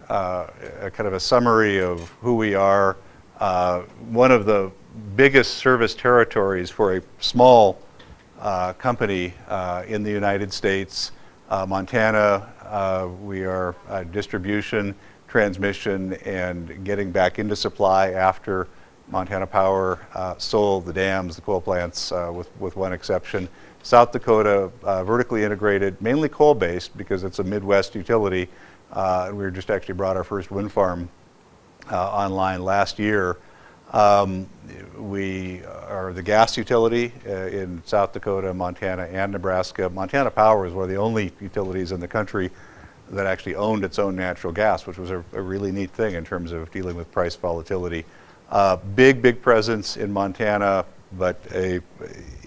Speaker 6: kind of a summary of who we are. One of the biggest service territories for a small company in the United States. Montana, we are distribution, transmission, and getting back into supply after Montana Power sold the dams, the coal plants, with one exception. South Dakota, vertically integrated, mainly coal-based because it's a Midwest utility. We just actually brought our first wind farm online last year. We are the gas utility in South Dakota, Montana, and Nebraska. Montana Power is one of the only utilities in the country that actually owned its own natural gas, which was a really neat thing in terms of dealing with price volatility. Big presence in Montana, but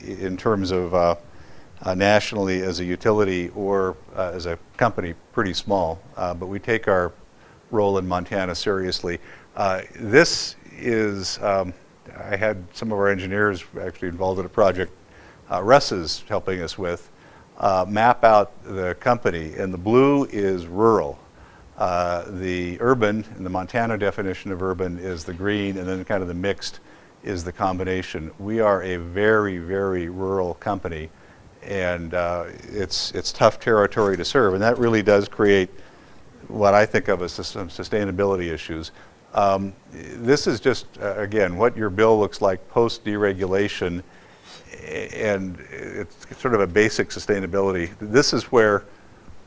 Speaker 6: in terms of nationally as a utility or as a company, pretty small. But we take our role in Montana seriously. This is, I had some of our engineers actually involved in a project Russ is helping us with, map out the company, and the blue is rural. The urban, and the Montana definition of urban is the green, and then kind of the mixed is the combination. We are a very rural company, and it's tough territory to serve, and that really does create what I think of as some sustainability issues. This is just, again, what your bill looks like post-deregulation, and it's sort of a basic sustainability. This is where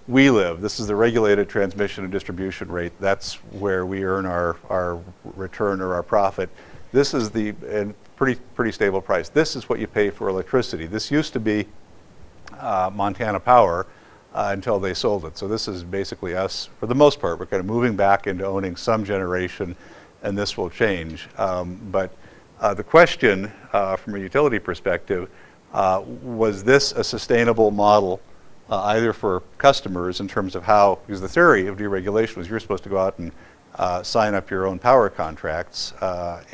Speaker 6: we live. This is the regulated transmission and distribution rate. That's where we earn our return or our profit. This is the pretty stable price. This is what you pay for electricity. This used to be Montana Power until they sold it. So this is basically us, for the most part. We're kind of moving back into owning some generation, and this will change. But the question from a utility perspective, was this a sustainable model either for customers in terms of how, because the theory of deregulation was you're supposed to go out and sign up your own power contracts,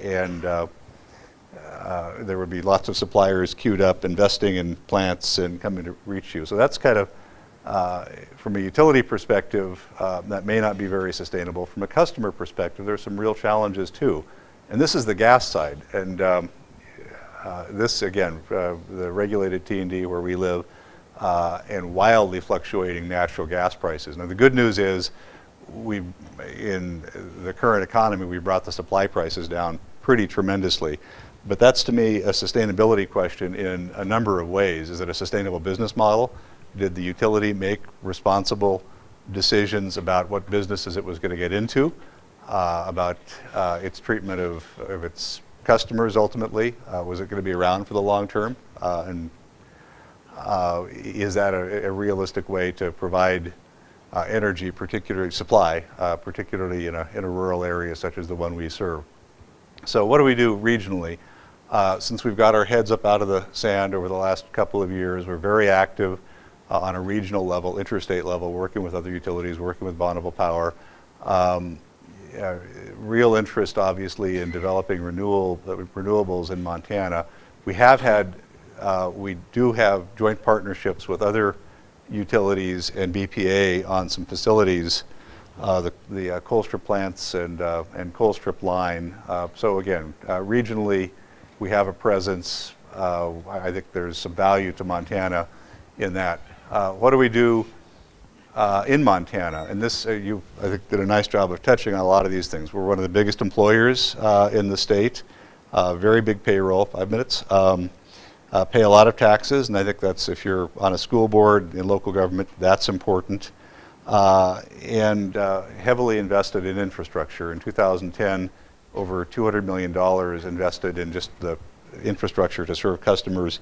Speaker 6: and there would be lots of suppliers queued up investing in plants and coming to reach you. So that's kind of, from a utility perspective, that may not be very sustainable. From a customer perspective, there's some real challenges too. And this is the gas side. And this, again, the regulated T&D where we live, and wildly fluctuating natural gas prices. Now the good news is, in the current economy, we brought the supply prices down pretty tremendously. But that's, to me, a sustainability question in a number of ways. Is it a sustainable business model? Did the utility make responsible decisions about what businesses it was going to get into, about its treatment of its customers ultimately? Was it going to be around for the long term? And is that a realistic way to provide energy, particularly supply, particularly in a rural area such as the one we serve? So what do we do regionally? Since we've got our heads up out of the sand over the last couple of years, we're very active on a regional level, interstate level, working with other utilities, working with Bonneville Power. Real interest, obviously, in developing renewables in Montana. We do have joint partnerships with other utilities and BPA on some facilities, the Colstrip plants and Colstrip line. So again, regionally, we have a presence. I think there's some value to Montana in that. What do we do in Montana? And this, you, I think, did a nice job of touching on a lot of these things. We're one of the biggest employers in the state, very big payroll, 5 minutes. Pay a lot of taxes, and I think that's, if you're on a school board in local government, that's important. And heavily invested in infrastructure. In 2010, over $200 million invested in just the infrastructure to serve customers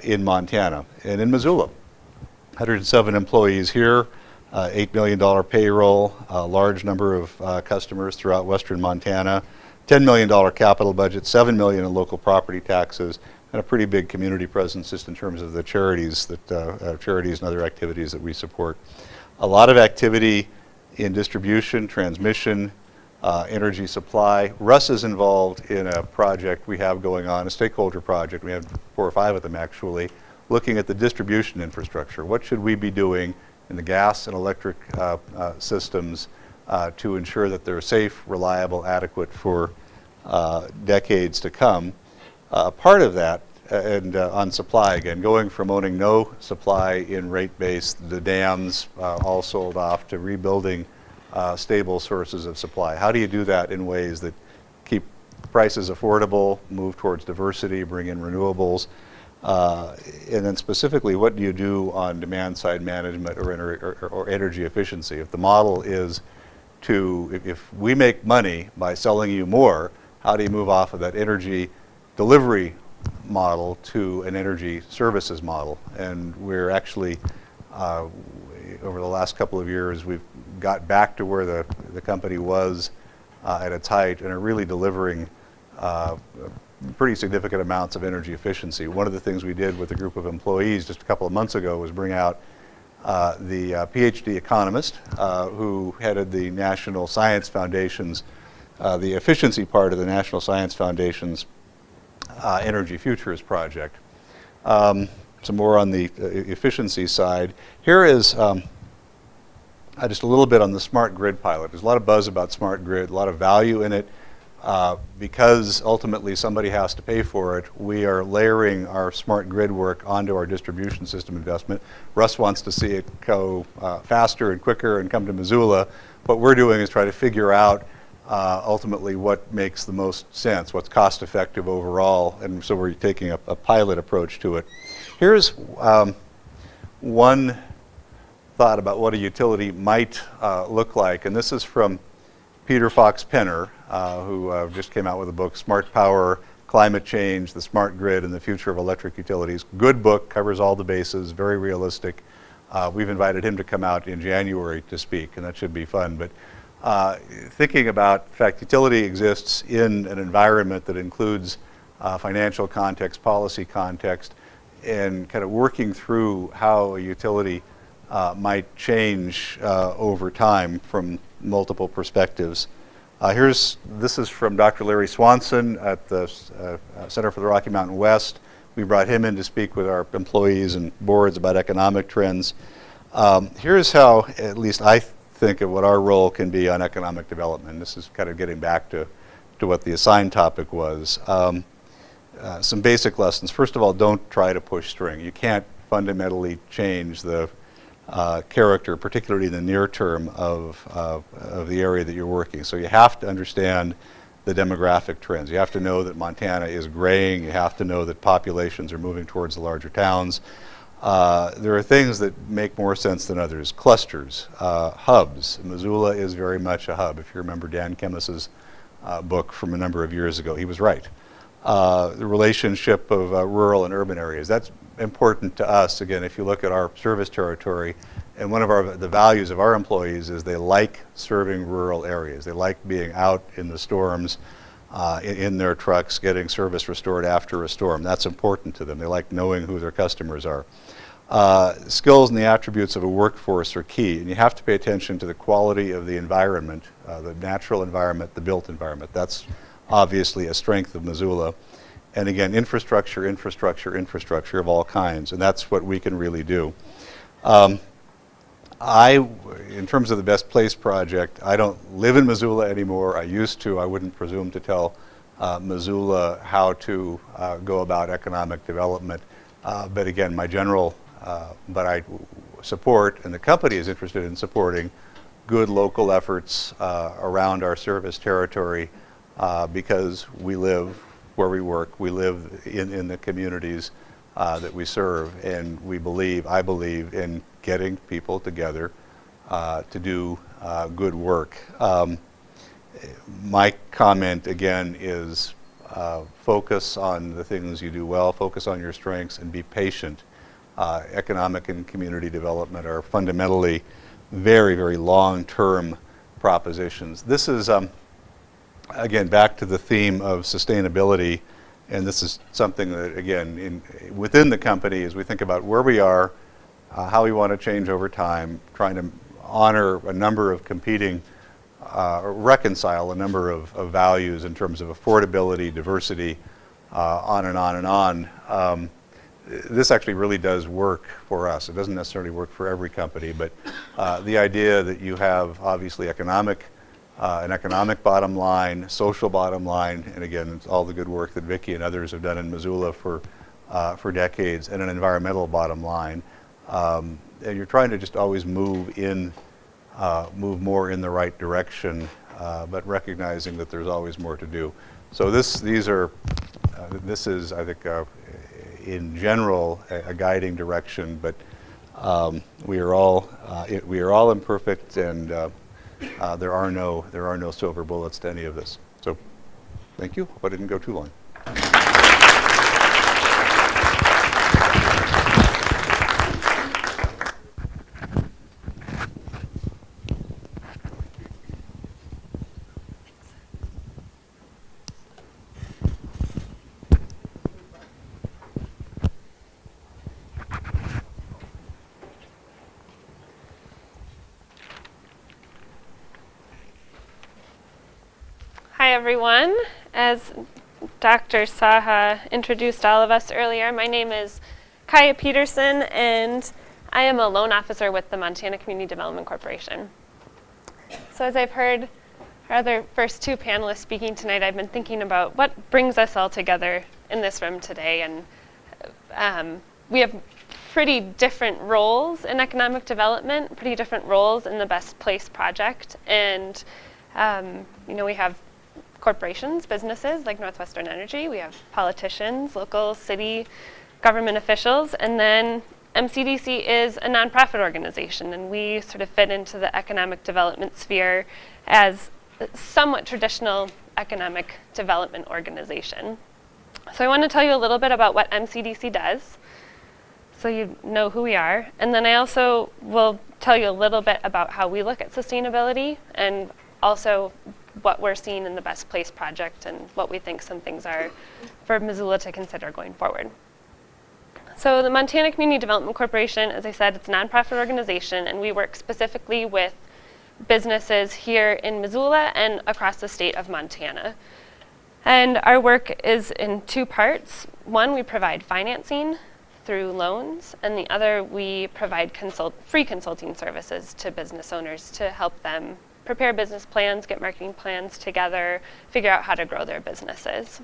Speaker 6: in Montana. And in Missoula, 107 employees here, $8 million payroll, a large number of customers throughout western Montana, $10 million capital budget, $7 million in local property taxes, and a pretty big community presence just in terms of the charities charities and other activities that we support. A lot of activity in distribution, transmission, energy supply. Russ is involved in a project we have going on, a stakeholder project. We have 4 or 5 of them actually, looking at the distribution infrastructure. What should we be doing in the gas and electric systems to ensure that they're safe, reliable, adequate for decades to come? Part of that, and on supply again, going from owning no supply in rate base, the dams all sold off, to rebuilding stable sources of supply. How do you do that in ways that keep prices affordable, move towards diversity, bring in renewables? And then specifically, what do you do on demand side management or energy efficiency? If the model is to, if we make money by selling you more, how do you move off of that energy delivery model to an energy services model? And we're actually, over the last couple of years, we've got back to where the company was at its height and are really delivering pretty significant amounts of energy efficiency. One of the things we did with a group of employees just a couple of months ago was bring out the PhD economist who headed the National Science Foundation's, the efficiency part of the National Science Foundation's Energy Futures project. Some more on the efficiency side. Here is just a little bit on the smart grid pilot. There's a lot of buzz about smart grid, a lot of value in it. Because ultimately somebody has to pay for it, we are layering our smart grid work onto our distribution system investment. Russ wants to see it go faster and quicker and come to Missoula. What we're doing is try to figure out ultimately what makes the most sense, what's cost effective overall, and so we're taking a pilot approach to it. Here's one thought about what a utility might look like, and this is from Peter Fox Penner, who just came out with a book, Smart Power, Climate Change, the Smart Grid, and the Future of Electric Utilities. Good book, covers all the bases, very realistic. We've invited him to come out in January to speak, and that should be fun. But thinking about, in fact, utility exists in an environment that includes financial context, policy context, and kind of working through how a utility might change over time from multiple perspectives. This is from Dr. Larry Swanson at the Center for the Rocky Mountain West. We brought him in to speak with our employees and boards about economic trends. Here's how, at least I think, of what our role can be on economic development. This is kind of getting back to what the assigned topic was. Some basic lessons. First of all, don't try to push string. You can't fundamentally change the character, particularly in the near term of the area that you're working. So you have to understand the demographic trends. You have to know that Montana is graying. You have to know that populations are moving towards the larger towns. There are things that make more sense than others. Clusters, hubs. Missoula is very much a hub. If you remember Dan Kemmis's book from a number of years ago, he was right. The relationship of rural and urban areas. That's important to us. Again, if you look at our service territory, and one of the values of our employees is they like serving rural areas. They like being out in the storms, in their trucks, getting service restored after a storm. That's important to them. They like knowing who their customers are. skills and the attributes of a workforce are key, and you have to pay attention to the quality of the environment, the natural environment, the built environment. That's obviously a strength of Missoula. And again, infrastructure, infrastructure, infrastructure of all kinds, and that's what we can really do. In terms of the Best Place project, I don't live in Missoula anymore. I used to. I wouldn't presume to tell Missoula how to go about economic development. But again, my general, but I support, and the company is interested in supporting, good local efforts around our service territory because we live where we work. We live in the communities that we serve, and I believe in getting people together to do good work. My comment again is focus on the things you do well, focus on your strengths, and be patient. Economic and community development are fundamentally very, very long-term propositions. This is, again, back to the theme of sustainability, and this is something that, again, within the company, as we think about where we are, how we want to change over time, trying to honor a number of competing, reconcile a number of values in terms of affordability, diversity, on and on and on. This actually really does work for us. It doesn't necessarily work for every company, but the idea that you have obviously an economic bottom line, social bottom line, and again, it's all the good work that Vicki and others have done in Missoula for decades, and an environmental bottom line. And you're trying to just always move more in the right direction, but recognizing that there's always more to do. So this is, I think, in general, a guiding direction, but we are all imperfect, and there are no silver bullets to any of this. So, thank you. Hope I didn't go too long.
Speaker 11: Hi everyone. As Dr. Saha introduced all of us earlier, my name is Kaia Peterson, and I am a loan officer with the Montana Community Development Corporation. So as I've heard our other first two panelists speaking tonight, I've been thinking about what brings us all together in this room today, and we have pretty different roles in economic development, pretty different roles in the Best Place project, and we have corporations, businesses like Northwestern Energy, we have politicians, local, city, government officials, and then MCDC is a nonprofit organization, and we sort of fit into the economic development sphere as a somewhat traditional economic development organization. So I want to tell you a little bit about what MCDC does, so you know who we are, and then I also will tell you a little bit about how we look at sustainability, and also what we're seeing in the Best Place project and what we think some things are for Missoula to consider going forward. So the Montana Community Development Corporation, as I said, it's a nonprofit organization, and we work specifically with businesses here in Missoula and across the state of Montana. And our work is in two parts. One, we provide financing through loans, and the other, we provide free consulting services to business owners to help them prepare business plans, get marketing plans together, figure out how to grow their businesses.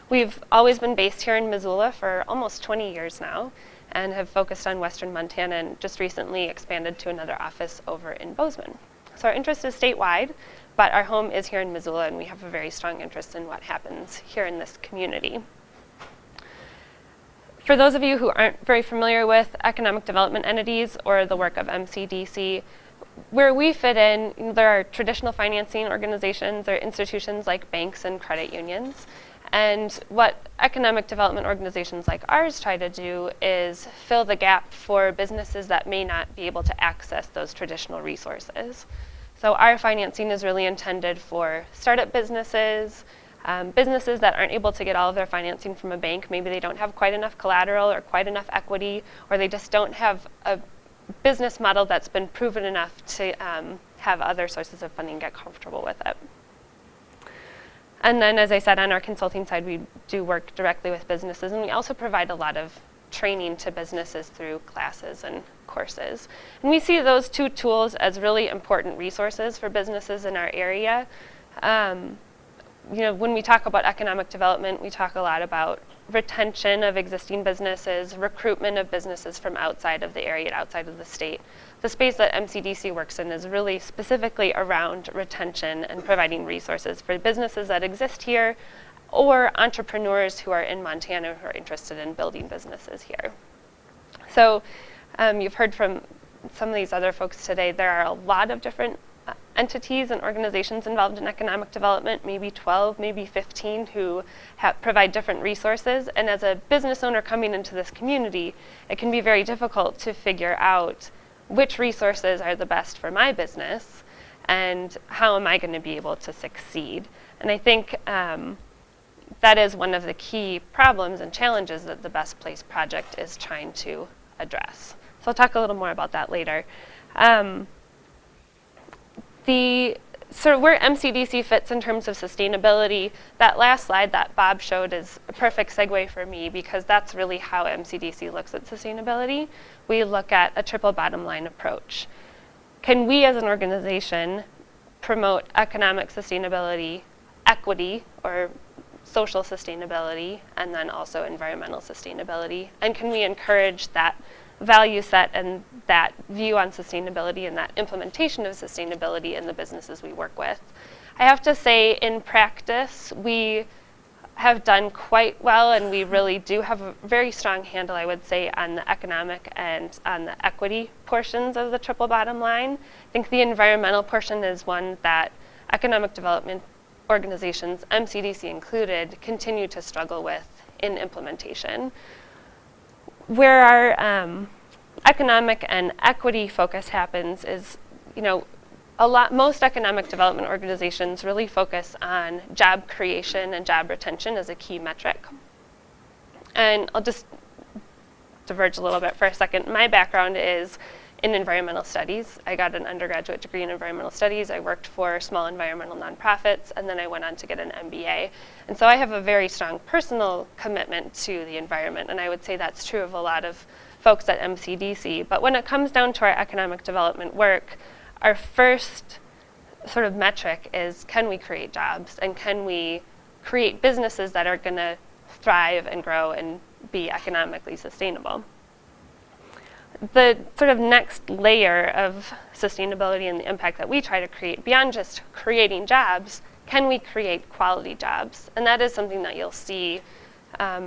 Speaker 11: We've always been based here in Missoula for almost 20 years now, and have focused on Western Montana, and just recently expanded to another office over in Bozeman. So our interest is statewide, but our home is here in Missoula, and we have a very strong interest in what happens here in this community. For those of you who aren't very familiar with economic development entities or the work of MCDC, where we fit in, there are traditional financing organizations or institutions like banks and credit unions. And what economic development organizations like ours try to do is fill the gap for businesses that may not be able to access those traditional resources. So our financing is really intended for startup businesses, Businesses that aren't able to get all of their financing from a bank, maybe they don't have quite enough collateral or quite enough equity, or they just don't have a business model that's been proven enough to have other sources of funding get comfortable with it. And then, as I said, on our consulting side, we do work directly with businesses, and we also provide a lot of training to businesses through classes and courses. And we see those two tools as really important resources for businesses in our area. When we talk about economic development, we talk a lot about retention of existing businesses, recruitment of businesses from outside of the area, outside of the state. The space that MCDC works in is really specifically around retention and providing resources for businesses that exist here or entrepreneurs who are in Montana who are interested in building businesses here. So you've heard from some of these other folks today, there are a lot of different entities and organizations involved in economic development, maybe 12, maybe 15, who provide different resources. And as a business owner coming into this community, it can be very difficult to figure out which resources are the best for my business and how am I going to be able to succeed. And I think that is one of the key problems and challenges that the Best Place Project is trying to address. So I'll talk a little more about that later. Sort of where MCDC fits in terms of sustainability, that last slide that Bob showed is a perfect segue for me because that's really how MCDC looks at sustainability. We look at a triple bottom line approach. Can we as an organization promote economic sustainability, equity, or social sustainability, and then also environmental sustainability? And can we encourage that value set and that view on sustainability and that implementation of sustainability in the businesses we work with? I have to say, in practice, we have done quite well, and we really do have a very strong handle, I would say, on the economic and on the equity portions of the triple bottom line. I think the environmental portion is one that economic development organizations, MCDC included, continue to struggle with in implementation. Where our economic and equity focus happens is, most economic development organizations really focus on job creation and job retention as a key metric. And I'll just diverge a little bit for a second. My background is in environmental studies. I got an undergraduate degree in environmental studies. I worked for small environmental nonprofits, and then I went on to get an MBA. And so I have a very strong personal commitment to the environment, and I would say that's true of a lot of folks at MCDC. But when it comes down to our economic development work, our first sort of metric is, can we create jobs, and can we create businesses that are going to thrive and grow and be economically sustainable? The sort of next layer of sustainability and the impact that we try to create, beyond just creating jobs, can we create quality jobs? And that is something that you'll see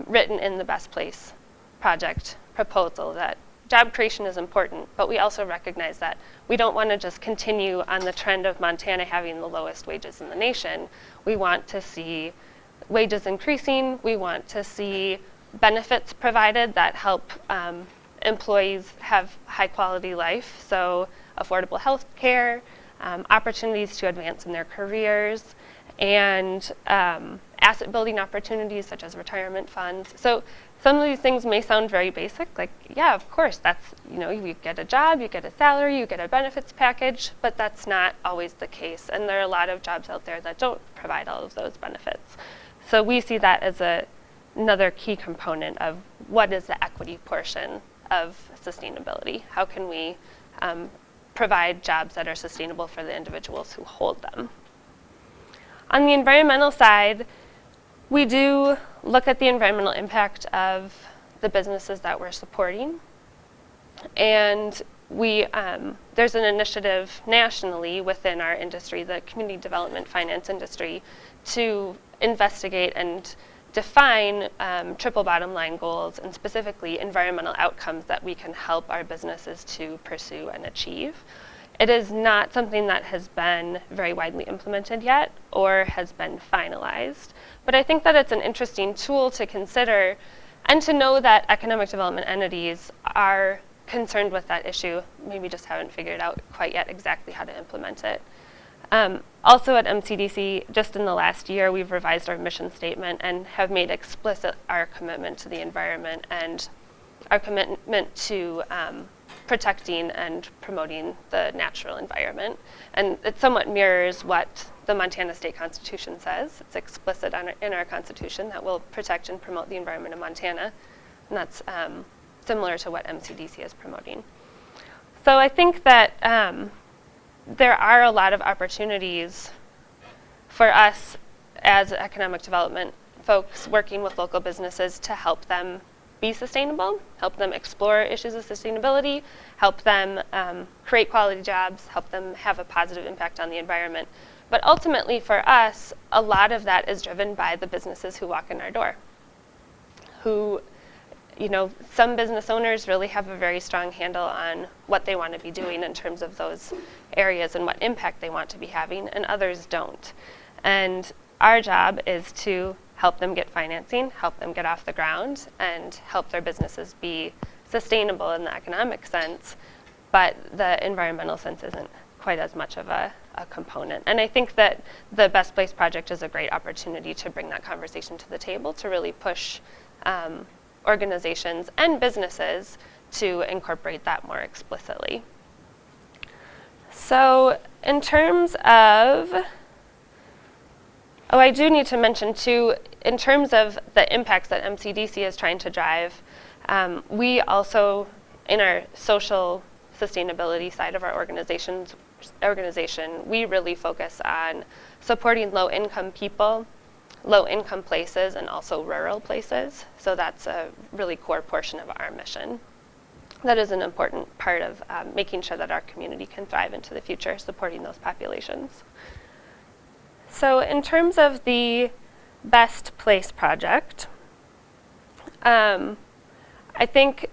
Speaker 11: written in the Best Place Project proposal, that job creation is important, but we also recognize that we don't want to just continue on the trend of Montana having the lowest wages in the nation. We want to see wages increasing. We want to see benefits provided that help employees have high quality life, so affordable health care, opportunities to advance in their careers, and asset building opportunities such as retirement funds. So some of these things may sound very basic, like, yeah, of course, that's, you get a job, you get a salary, you get a benefits package, but that's not always the case. And there are a lot of jobs out there that don't provide all of those benefits. So we see that as another key component of what is the equity portion of sustainability. How can we provide jobs that are sustainable for the individuals who hold them? On the environmental side, we do look at the environmental impact of the businesses that we're supporting. And there's an initiative nationally within our industry, the community development finance industry, to investigate and define triple bottom line goals and specifically environmental outcomes that we can help our businesses to pursue and achieve. It is not something that has been very widely implemented yet or has been finalized, but I think that it's an interesting tool to consider and to know that economic development entities are concerned with that issue, maybe just haven't figured out quite yet exactly how to implement it. Also at MCDC, just in the last year, we've revised our mission statement and have made explicit our commitment to the environment and our commitment to protecting and promoting the natural environment. And it somewhat mirrors what the Montana State Constitution says. It's explicit in our Constitution that we'll protect and promote the environment of Montana. And that's similar to what MCDC is promoting. So I think that there are a lot of opportunities for us as economic development folks working with local businesses to help them be sustainable, help them explore issues of sustainability, help them create quality jobs, help them have a positive impact on the environment. But ultimately for us, a lot of that is driven by the businesses who walk in our door, who, you know, some business owners really have a very strong handle on what they want to be doing in terms of those areas and what impact they want to be having, and others don't. And our job is to help them get financing, help them get off the ground, and help their businesses be sustainable in the economic sense, but the environmental sense isn't quite as much of a component. And I think that the Best Place Project is a great opportunity to bring that conversation to the table, to really push organizations and businesses to incorporate that more explicitly. So in terms of, I do need to mention too, in terms of the impacts that MCDC is trying to drive, we also, in our social sustainability side of our organization, we really focus on supporting low-income people, low-income places, and also rural places. So that's a really core portion of our mission. That is an important part of making sure that our community can thrive into the future, supporting those populations. So in terms of the Best Place Project, I think,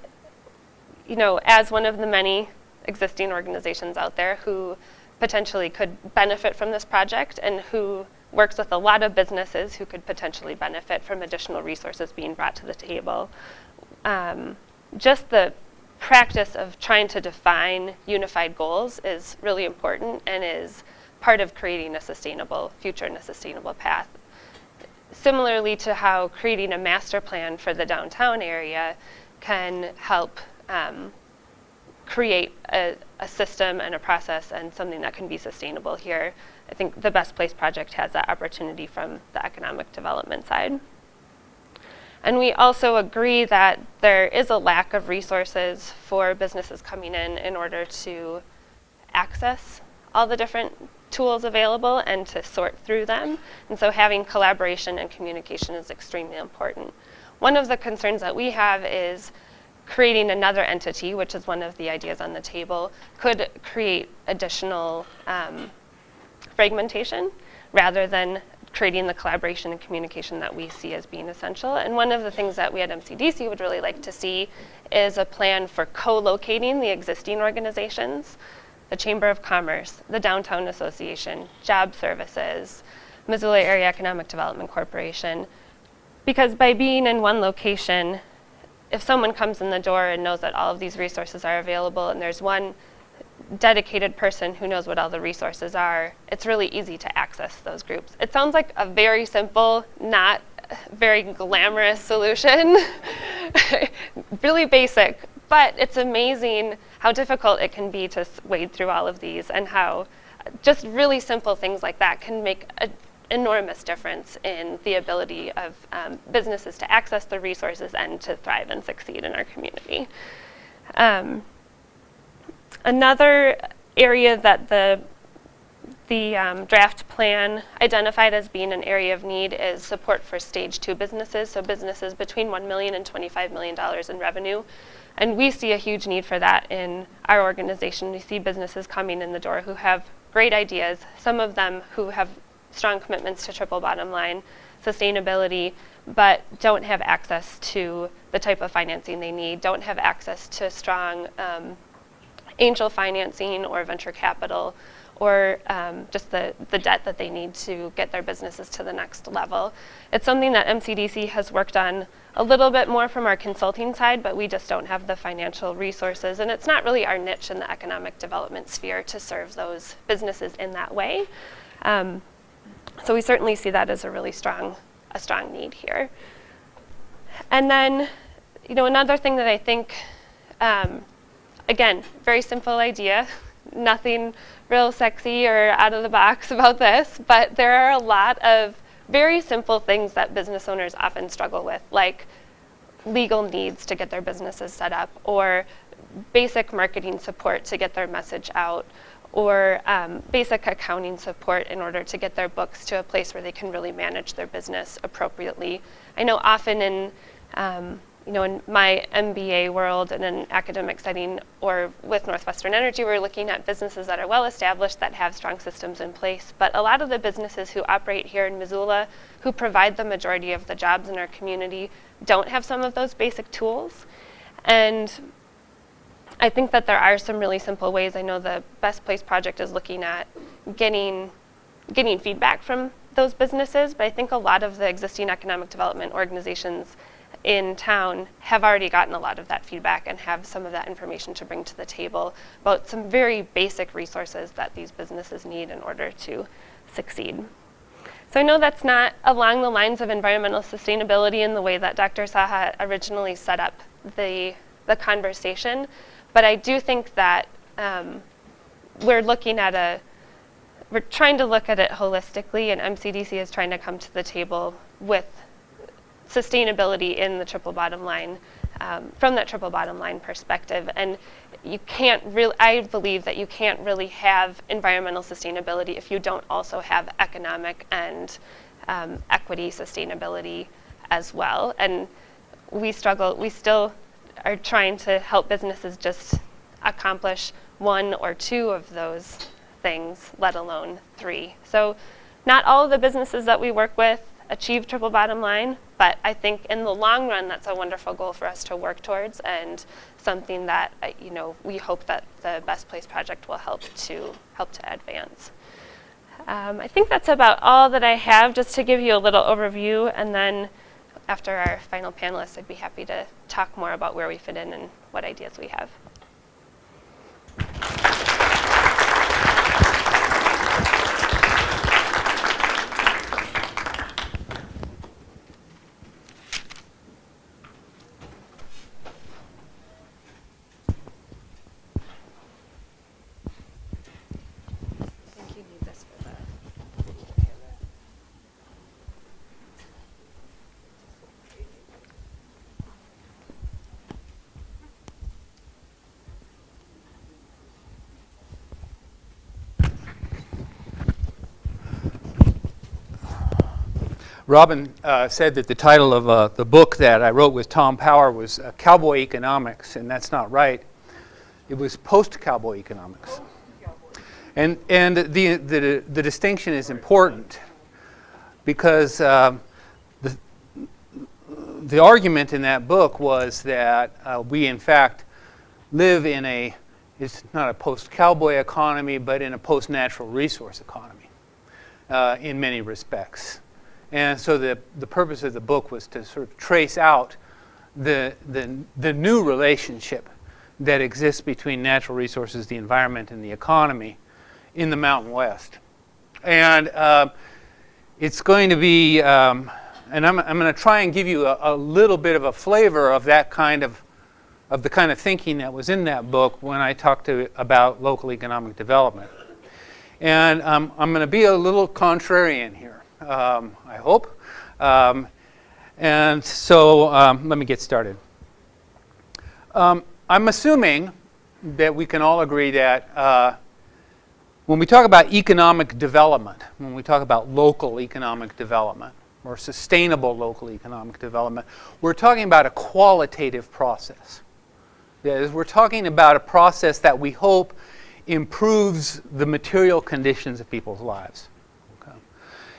Speaker 11: you know, as one of the many existing organizations out there who potentially could benefit from this project and who works with a lot of businesses who could potentially benefit from additional resources being brought to the table, just the practice of trying to define unified goals is really important and is part of creating a sustainable future and a sustainable path. Similarly to how creating a master plan for the downtown area can help create a system and a process and something that can be sustainable here, I think the Best Place Project has that opportunity from the economic development side. And we also agree that there is a lack of resources for businesses coming in order to access all the different tools available and to sort through them. And so having collaboration and communication is extremely important. One of the concerns that we have is creating another entity, which is one of the ideas on the table, could create additional fragmentation rather than creating the collaboration and communication that we see as being essential. And one of the things that we at MCDC would really like to see is a plan for co-locating the existing organizations, the Chamber of Commerce, the Downtown Association, Job Services, Missoula Area Economic Development Corporation, because by being in one location, if someone comes in the door and knows that all of these resources are available and there's one dedicated person who knows what all the resources are, it's really easy to access those groups. It sounds like a very simple, not very glamorous solution, really basic, but it's amazing how difficult it can be to wade through all of these and how just really simple things like that can make an enormous difference in the ability of businesses to access the resources and to thrive and succeed in our community. Another area that the draft plan identified as being an area of need is support for stage 2 businesses, so businesses between $1 million and $25 million in revenue. And we see a huge need for that in our organization. We see businesses coming in the door who have great ideas, some of them who have strong commitments to triple bottom line sustainability, but don't have access to the type of financing they need, don't have access to strong angel financing or venture capital, or just the debt that they need to get their businesses to the next level. It's something that MCDC has worked on a little bit more from our consulting side, but we just don't have the financial resources, and it's not really our niche in the economic development sphere to serve those businesses in that way. So we certainly see that as a strong need here. And then, another thing that I think, again, very simple idea, nothing real sexy or out of the box about this, but there are a lot of very simple things that business owners often struggle with, like legal needs to get their businesses set up, or basic marketing support to get their message out, or basic accounting support in order to get their books to a place where they can really manage their business appropriately. I know often in my MBA world and in an academic setting or with Northwestern Energy, we're looking at businesses that are well established, that have strong systems in place. But a lot of the businesses who operate here in Missoula, who provide the majority of the jobs in our community, don't have some of those basic tools. And I think that there are some really simple ways. I know the Best Place Project is looking at getting feedback from those businesses, but I think a lot of the existing economic development organizations in town have already gotten a lot of that feedback and have some of that information to bring to the table about some very basic resources that these businesses need in order to succeed. So I know that's not along the lines of environmental sustainability in the way that Dr. Saha originally set up the conversation, but I do think that we're trying to look at it holistically, and MCDC is trying to come to the table with sustainability in the triple bottom line, from that triple bottom line perspective. And I believe that you can't really have environmental sustainability if you don't also have economic and equity sustainability as well. And we still are trying to help businesses just accomplish one or two of those things, let alone three. So not all of the businesses that we work with achieve triple bottom line, but I think in the long run that's a wonderful goal for us to work towards, and something that we hope that the Best Place Project will help to advance. I think that's about all that I have, just to give you a little overview, and then after our final panelists, I'd be happy to talk more about where we fit in and what ideas we have.
Speaker 12: Robin said that the title of the book that I wrote with Tom Power was Cowboy Economics, and that's not right. It was post-cowboy economics. And the distinction is important because the argument in that book was that we in fact live in it's not a post-cowboy economy, but in a post-natural resource economy in many respects. And so the purpose of the book was to sort of trace out the new relationship that exists between natural resources, the environment, and the economy in the Mountain West. And it's going to be, and I'm going to try and give you a little bit of a flavor of that of the kind of thinking that was in that book when I talked about local economic development. And I'm going to be a little contrarian here. I hope. And so let me get started. I'm assuming that we can all agree that when we talk about economic development, when we talk about local economic development or sustainable local economic development, we're talking about a qualitative process. That is, we're talking about a process that we hope improves the material conditions of people's lives.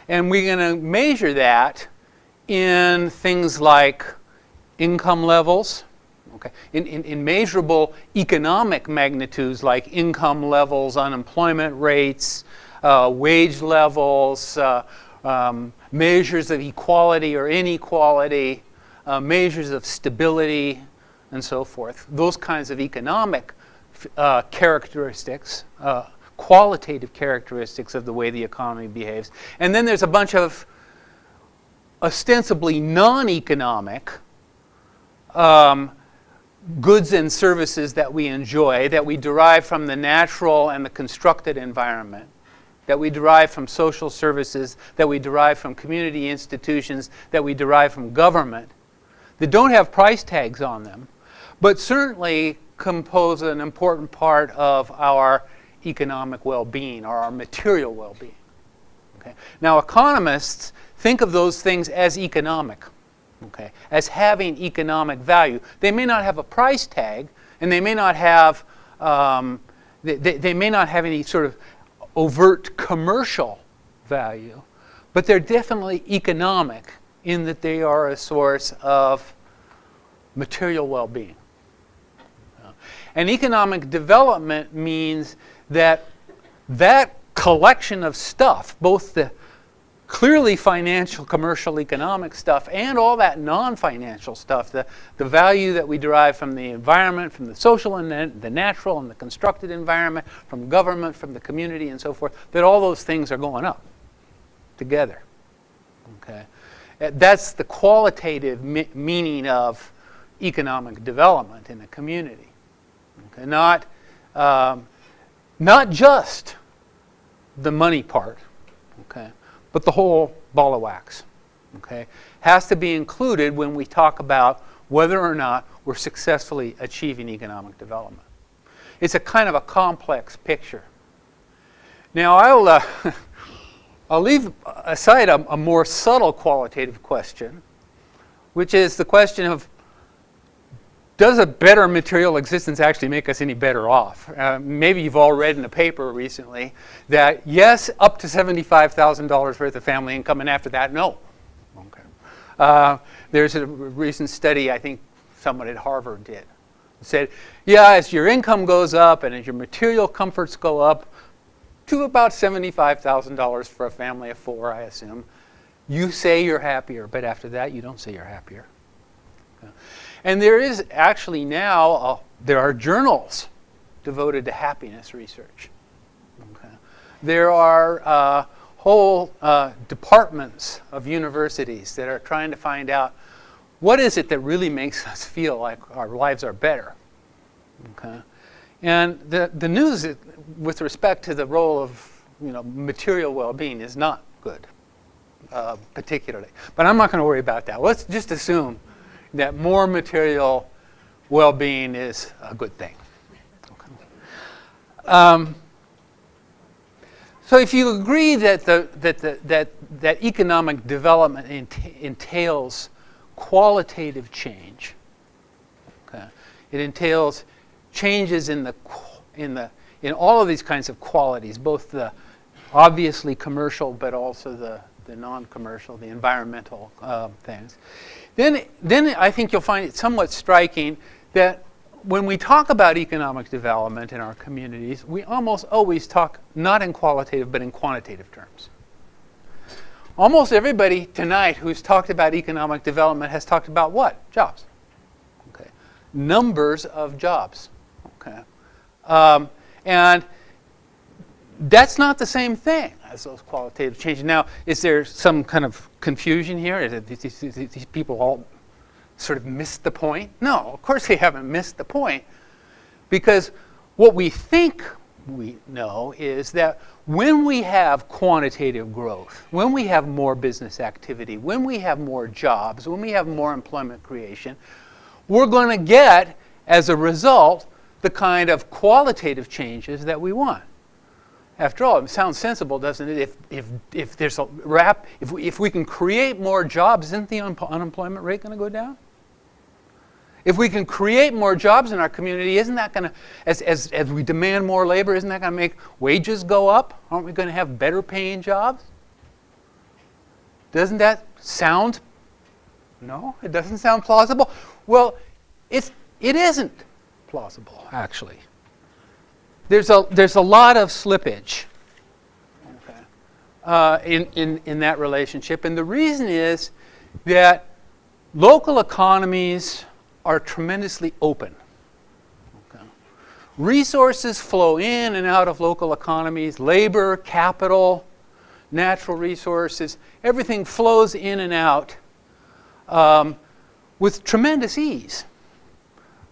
Speaker 12: And we're going to measure that in things like income levels, in measurable economic magnitudes like income levels, unemployment rates, wage levels, measures of equality or inequality, measures of stability, and so forth. Those kinds of economic characteristics, qualitative characteristics of the way the economy behaves. And then there's a bunch of ostensibly non-economic goods and services that we enjoy, that we derive from the natural and the constructed environment, that we derive from social services, that we derive from community institutions, that we derive from government, that don't have price tags on them, but certainly compose an important part of our economic well-being or our material well-being. Okay? Now, economists think of those things as economic, okay, as having economic value. They may not have a price tag, and they may not have they may not have any sort of overt commercial value, but they're definitely economic in that they are a source of material well-being. And economic development means that that collection of stuff, both the clearly financial, commercial, economic stuff, and all that non-financial stuff, the value that we derive from the environment, from the social and the natural and the constructed environment, from government, from the community, and so forth, that all those things are going up together. Okay? That's the qualitative meaning of economic development in a community. Okay? Not just the money part, okay, but the whole ball of wax, okay, has to be included when we talk about whether or not we're successfully achieving economic development. It's a kind of a complex picture. Now, I'll leave aside a more subtle qualitative question, which is the question of, does a better material existence actually make us any better off? Maybe you've all read in a paper recently that yes, up to $75,000 worth of family income, and after that, no. Okay. There's a recent study, I think someone at Harvard did. It said, yeah, as your income goes up and as your material comforts go up to about $75,000 for a family of 4, I assume, you say you're happier, but after that, you don't say you're happier. Okay. And there is actually now, there are journals devoted to happiness research. Okay. There are whole departments of universities that are trying to find out what is it that really makes us feel like our lives are better. Okay. And the news with respect to the role of material well-being is not good, particularly. But I'm not going to worry about that. Let's just assume that more material well-being is a good thing. Okay. So if you agree that that economic development entails qualitative change, okay, it entails changes in all of these kinds of qualities, both the obviously commercial, but also the non-commercial, the environmental things. Then I think you'll find it somewhat striking that when we talk about economic development in our communities, we almost always talk not in qualitative but in quantitative terms. Almost everybody tonight who's talked about economic development has talked about what? Jobs. Okay. Numbers of jobs. Okay. And that's not the same thing as those qualitative changes. Now, is there some kind of confusion here? Is it these people all sort of missed the point? No, of course they haven't missed the point. Because what we think we know is that when we have quantitative growth, when we have more business activity, when we have more jobs, when we have more employment creation, we're going to get, as a result, the kind of qualitative changes that we want. After all, it sounds sensible, doesn't it? If there's a if we can create more jobs, isn't the unemployment rate going to go down? If we can create more jobs in our community, isn't that going to, as we demand more labor, isn't that going to make wages go up? Aren't we going to have better paying jobs? Doesn't that sound? No, it doesn't sound plausible. Well, it isn't plausible, actually. There's a lot of slippage, okay, in that relationship, and the reason is that local economies are tremendously open. Okay. Resources flow in and out of local economies, labor, capital, natural resources, everything flows in and out with tremendous ease.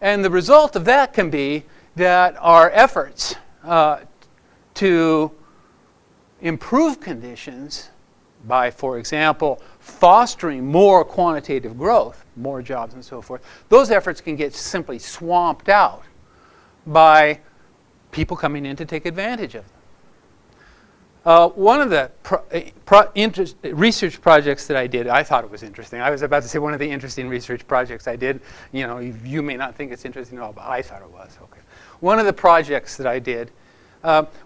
Speaker 12: And the result of that can be that our efforts to improve conditions by, for example, fostering more quantitative growth, more jobs and so forth, those efforts can get simply swamped out by people coming in to take advantage of them. One of the research projects that I did, I thought it was interesting. I was about to say one of the interesting research projects I did. You know, you may not think it's interesting at all, but I thought it was. Okay. One of the projects that I did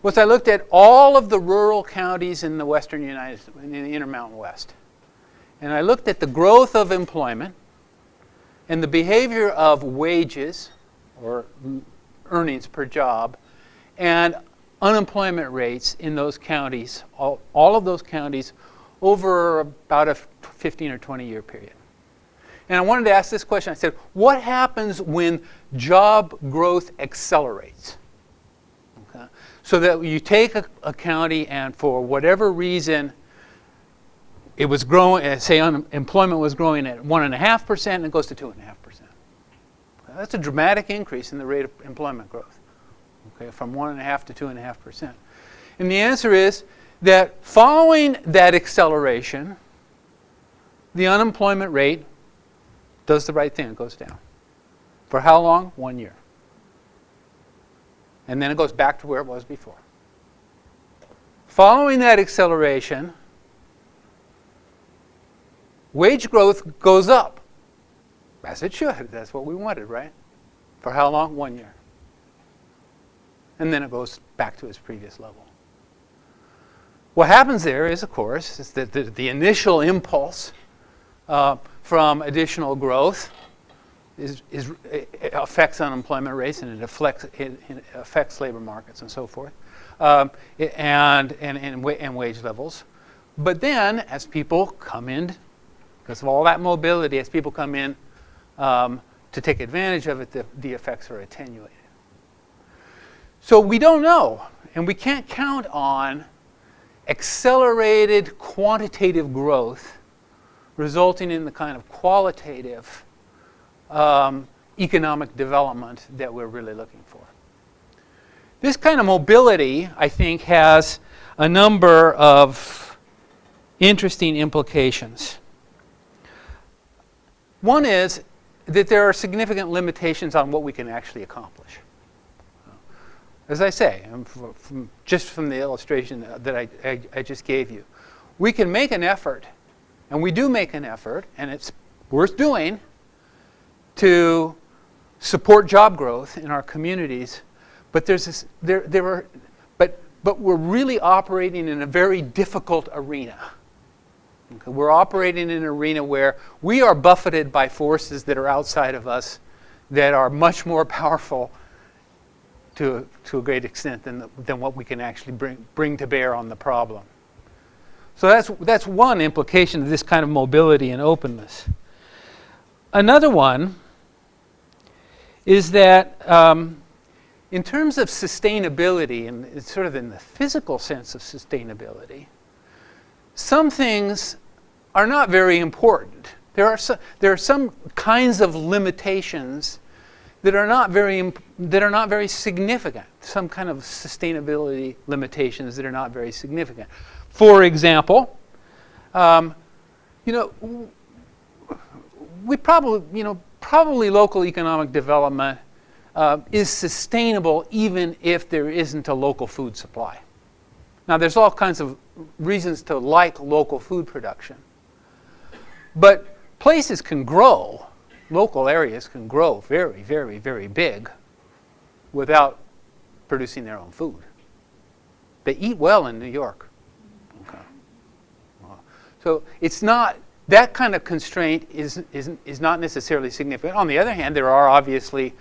Speaker 12: was I looked at all of the rural counties in the western United States, in the Intermountain West. And I looked at the growth of employment and the behavior of wages, or earnings per job, and unemployment rates in those counties, all of those counties, over about a 15 or 20 year period. And I wanted to ask this question. I said, what happens when job growth accelerates? Okay. So that you take a county and for whatever reason, it was growing, say unemployment was growing at 1.5% and it goes to 2.5%. That's a dramatic increase in the rate of employment growth. Okay, from 1.5 to 2.5%. And the answer is that following that acceleration, the unemployment rate does the right thing, it goes down. For how long? 1 year. And then it goes back to where it was before. Following that acceleration, wage growth goes up, as it should. That's what we wanted, right? For how long? 1 year. And then it goes back to its previous level. What happens there is, of course, is that the initial impulse from additional growth it affects unemployment rates and it affects labor markets and so forth, and wage levels. But then, as people come in, because of all that mobility, as people come in to take advantage of it, the effects are attenuated. So we don't know, and we can't count on accelerated quantitative growth resulting in the kind of qualitative economic development that we're really looking for. This kind of mobility, I think, has a number of interesting implications. One is that there are significant limitations on what we can actually accomplish. As I say, just from the illustration that I just gave you, we can make an effort, and we do make an effort, and it's worth doing, to support job growth in our communities. But but we're really operating in a very difficult arena. Okay, we're operating in an arena where we are buffeted by forces that are outside of us, that are much more powerful to a great extent than what we can actually bring to bear on the problem. So that's one implication of this kind of mobility and openness. Another one is that in terms of sustainability, and it's sort of in the physical sense of sustainability, some things are not very important. There are some kinds of limitations that are not very significant. Some kind of sustainability limitations that are not very significant. For example, we probably local economic development is sustainable even if there isn't a local food supply. Now, there's all kinds of reasons to like local food production, but places can grow. Local areas can grow very, very, very big without producing their own food. They eat well in New York. Okay. So it's not, that kind of constraint is not necessarily significant. On the other hand, there are obviously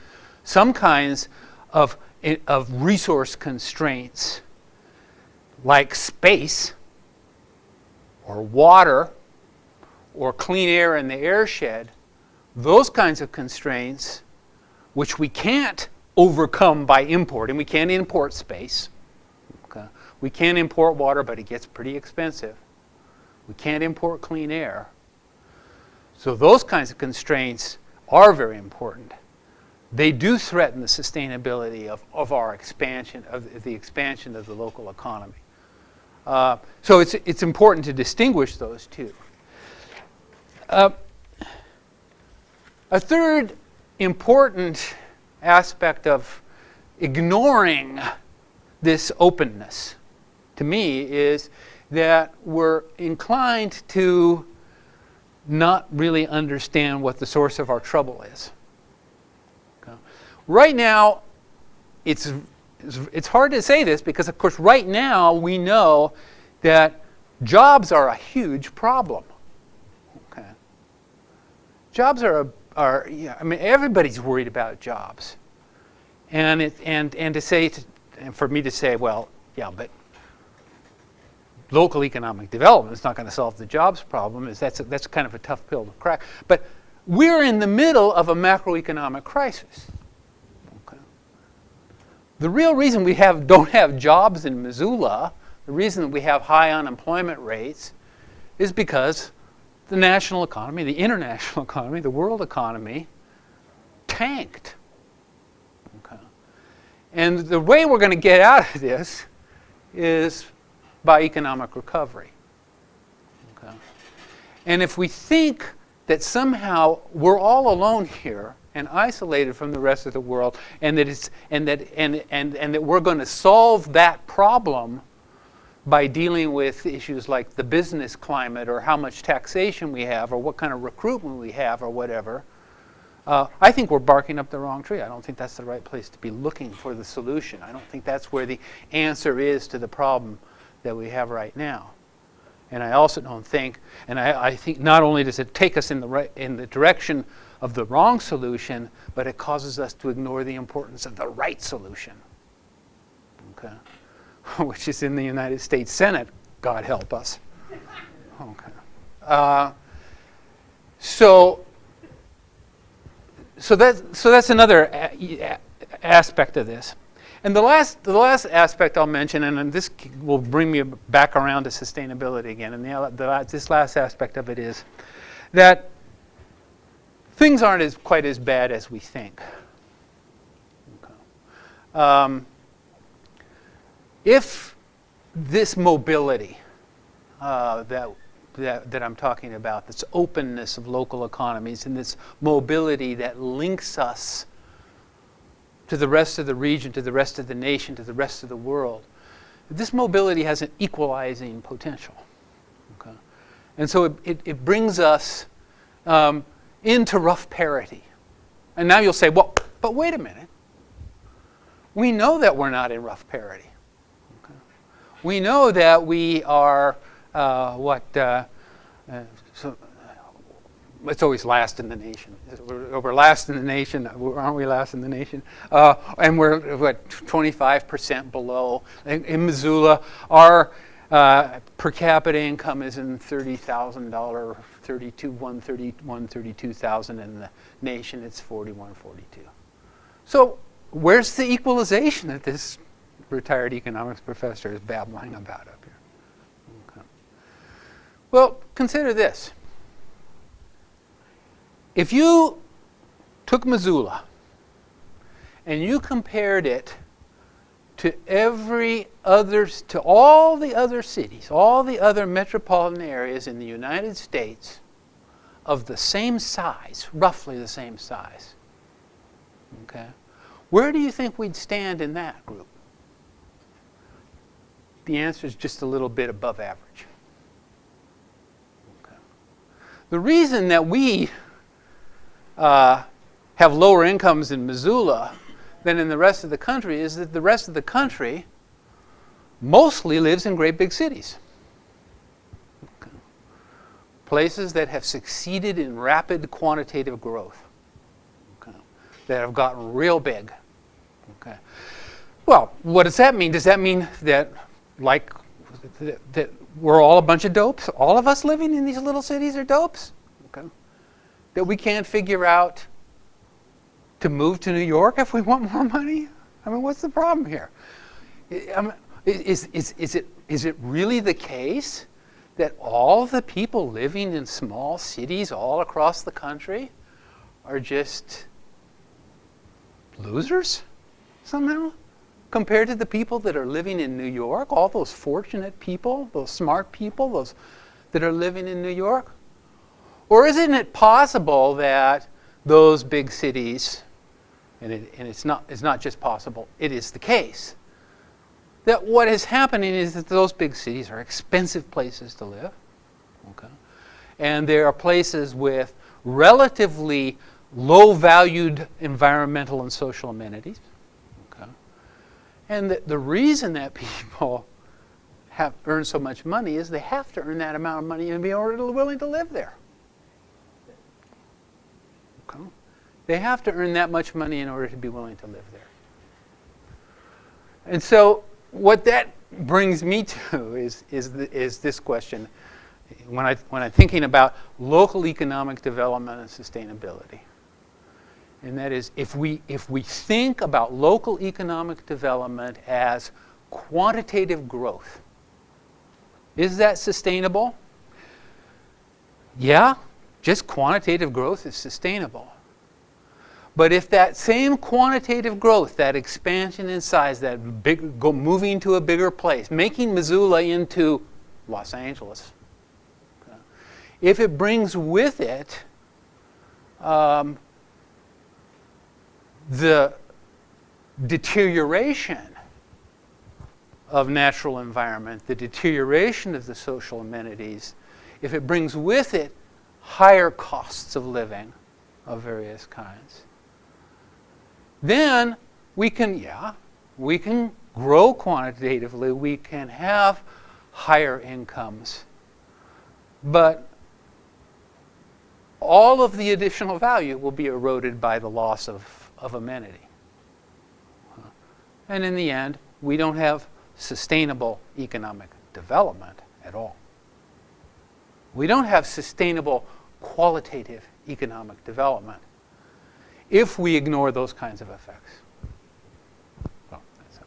Speaker 12: some kinds of resource constraints like space or water or clean air in the airshed those kinds of constraints, which we can't overcome by importing. We can't import space. Okay? We can't import water, but it gets pretty expensive. We can't import clean air. So those kinds of constraints are very important. They do threaten the sustainability of our expansion, of the expansion of the local economy. So it's important to distinguish those two. A third important aspect of ignoring this openness, to me, is that we're inclined to not really understand what the source of our trouble is. Okay. Right now, it's hard to say this because, of course, right now we know that jobs are a huge problem. Okay. Jobs are yeah, I mean, everybody's worried about jobs, and for me to say, well, yeah, but local economic development is not going to solve the jobs problem. That's kind of a tough pill to crack. But we're in the middle of a macroeconomic crisis. Okay. The real reason we don't have jobs in Missoula, the reason we have high unemployment rates, is because the national economy, the international economy, the world economy tanked. Okay. And the way we're going to get out of this is by economic recovery. Okay. And if we think that somehow we're all alone here and isolated from the rest of the world, and that we're going to solve that problem by dealing with issues like the business climate or how much taxation we have or what kind of recruitment we have or whatever, I think we're barking up the wrong tree. I don't think that's the right place to be looking for the solution. I don't think that's where the answer is to the problem that we have right now. And I also don't think, and I think not only does it take us in the direction of the wrong solution, but it causes us to ignore the importance of the right solution. Okay. Which is in the United States Senate, God help us. Okay. So that's another aspect of this. And the last aspect I'll mention, and this will bring me back around to sustainability again, and this last aspect of it is that things aren't quite as bad as we think. Okay. If this mobility that I'm talking about, this openness of local economies and this mobility that links us to the rest of the region, to the rest of the nation, to the rest of the world, this mobility has an equalizing potential. Okay? And so it brings us into rough parity. And now you'll say, well, but wait a minute. We know that we're not in rough parity. We know that we are, so it's always last in the nation. We're last in the nation, aren't we last in the nation? And we're, 25% below. In Missoula, our per capita income is in $30,000, $32,000, in the nation it's $41,000, $42,000. So where's the equalization that this retired economics professor is babbling about up here? Okay. Well, consider this. If you took Missoula and you compared it to all the other cities, all the other metropolitan areas in the United States of the same size, roughly the same size, okay, where do you think we'd stand in that group? The answer is just a little bit above average. Okay. The reason that we have lower incomes in Missoula than in the rest of the country is that the rest of the country mostly lives in great big cities. Okay. Places that have succeeded in rapid quantitative growth, okay, that have gotten real big. Okay. Well, what does that mean? Does that mean that that we're all a bunch of dopes? All of us living in these little cities are dopes? Okay. that we can't figure out to move to New York if we want more money? I mean, what's the problem here? Is it really the case that all of the people living in small cities all across the country are just losers somehow compared to the people that are living in New York, all those fortunate people, those smart people, those that are living in New York? Or isn't it possible that those big cities, and it's not just possible, it is the case, that what is happening is that those big cities are expensive places to live, okay? And there are places with relatively low-valued environmental and social amenities, okay? And the reason that people have earned so much money is they have to earn that amount of money and be willing to live there. Okay? They have to earn that much money in order to be willing to live there. And so what that brings me to is this question when I'm thinking about local economic development and sustainability. And that is, if we think about local economic development as quantitative growth, is that sustainable? Yeah, just quantitative growth is sustainable. But if that same quantitative growth, that expansion in size, that moving to a bigger place, making Missoula into Los Angeles, if it brings with it the deterioration of natural environment, the deterioration of the social amenities, if it brings with it higher costs of living of various kinds, then we can grow quantitatively, we can have higher incomes, but all of the additional value will be eroded by the loss of amenity. And in the end, we don't have sustainable economic development at all. We don't have sustainable qualitative economic development if we ignore those kinds of effects. Well, that's it.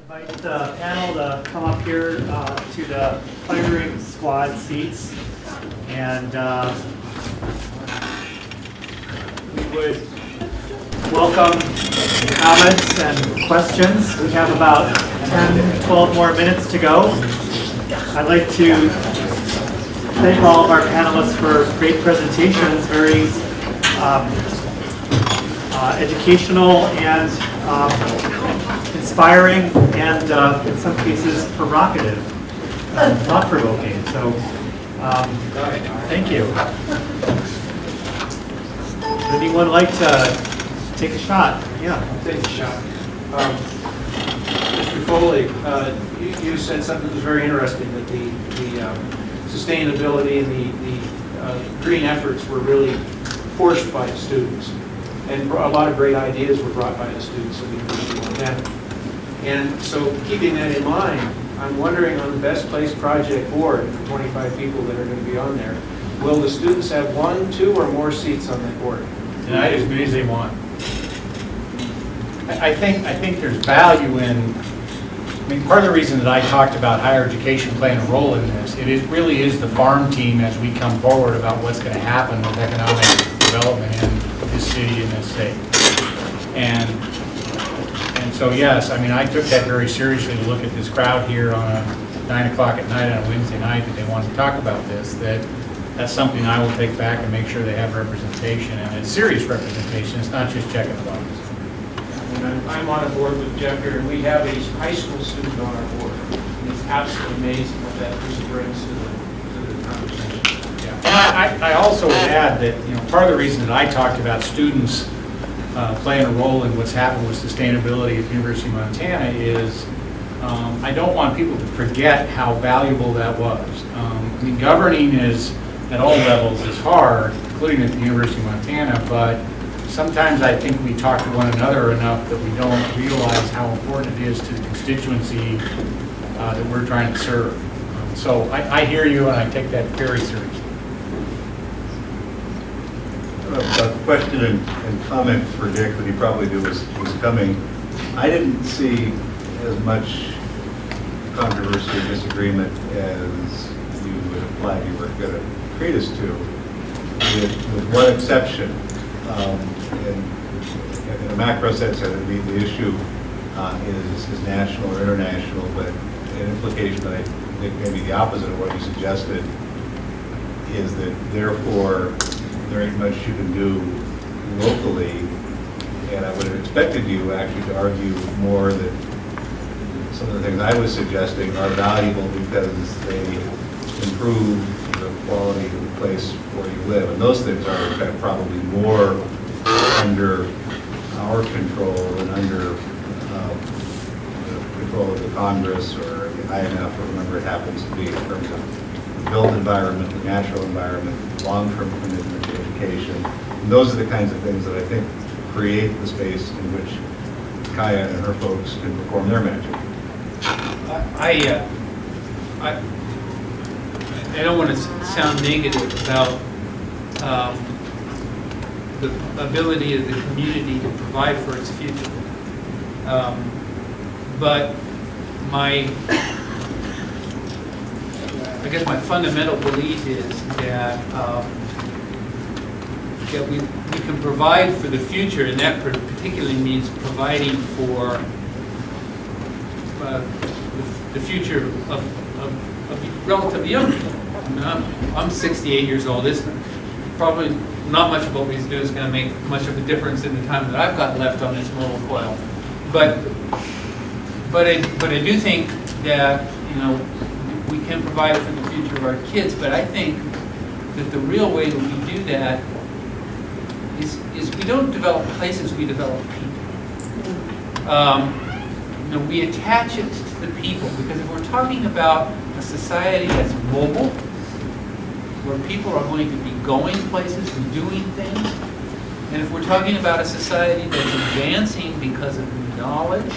Speaker 2: Invite the panel to come up here to the firing squad seats, and we would welcome comments and questions. We have about 10, 12 more minutes to go. I'd like to thank all of our panelists for great presentations, very educational and inspiring, and in some cases provocative, thought-provoking. So thank you. Would anyone like to take a shot? Yeah.
Speaker 13: I'll take a shot. Mr. Foley, you said something that was very interesting, that the sustainability and the green efforts were really forced by the students. And a lot of great ideas were brought by the students of the University of Montana. And so keeping that in mind, I'm wondering on the Best Place Project board, the 25 people that are going to be on there, will the students have 1, 2, or more seats on that board?
Speaker 3: Tonight, as many as they want. I think there's value in, I mean, part of the reason that I talked about higher education playing a role in this, it really is the farm team as we come forward about what's going to happen with economic development in this city and this state. And so, yes, I mean, I took that very seriously to look at this crowd here on a 9 o'clock at night on a Wednesday night that they wanted to talk about this, that's something I will take back and make sure they have representation, and it's serious representation. It's not just checking the box.
Speaker 13: And I'm on a board with Jeff here, and we have a high school student on our board. And it's absolutely amazing what that person brings to the conversation.
Speaker 3: Yeah. And I also would add that, you know, part of the reason that I talked about students playing a role in what's happened with sustainability at the University of Montana is I don't want people to forget how valuable that was. I mean, governing is at all levels is hard, including at the University of Montana, but sometimes I think we talk to one another enough that we don't realize how important it is to the constituency that we're trying to serve. So I hear you, and I take that very seriously.
Speaker 6: A question and comment for Dick that he probably knew was coming. I didn't see as much controversy or disagreement as you would imply you were going to treat us to, with one exception. In a macro sense, I mean, the issue is national or international, but an implication that I think maybe the opposite of what you suggested is that therefore there ain't much you can do locally, and I would have expected you actually to argue more that some of the things I was suggesting are valuable because they improve the quality of the place where you live, and those things are kind of probably more under our control and under the control of the Congress or the IMF or whoever it happens to be in terms of the built environment, the natural environment, long-term commitment to education. And those are the kinds of things that I think create the space in which Kaia and her folks can perform their magic.
Speaker 12: I don't want to sound negative about the ability of the community to provide for its future. But I guess my fundamental belief is that that we can provide for the future, and that particularly means providing for the future of relatively young people. I mean, I'm 68 years old. This probably not much of what we do is going to make much of a difference in the time that I've got left on this mortal coil. But I do think that, you know, we can provide for the future of our kids. But I think that the real way that we do that is we don't develop places, we develop people. You know, we attach it to the people, because if we're talking about a society that's mobile, where people are going to be going places and doing things, and if we're talking about a society that's advancing because of new knowledge,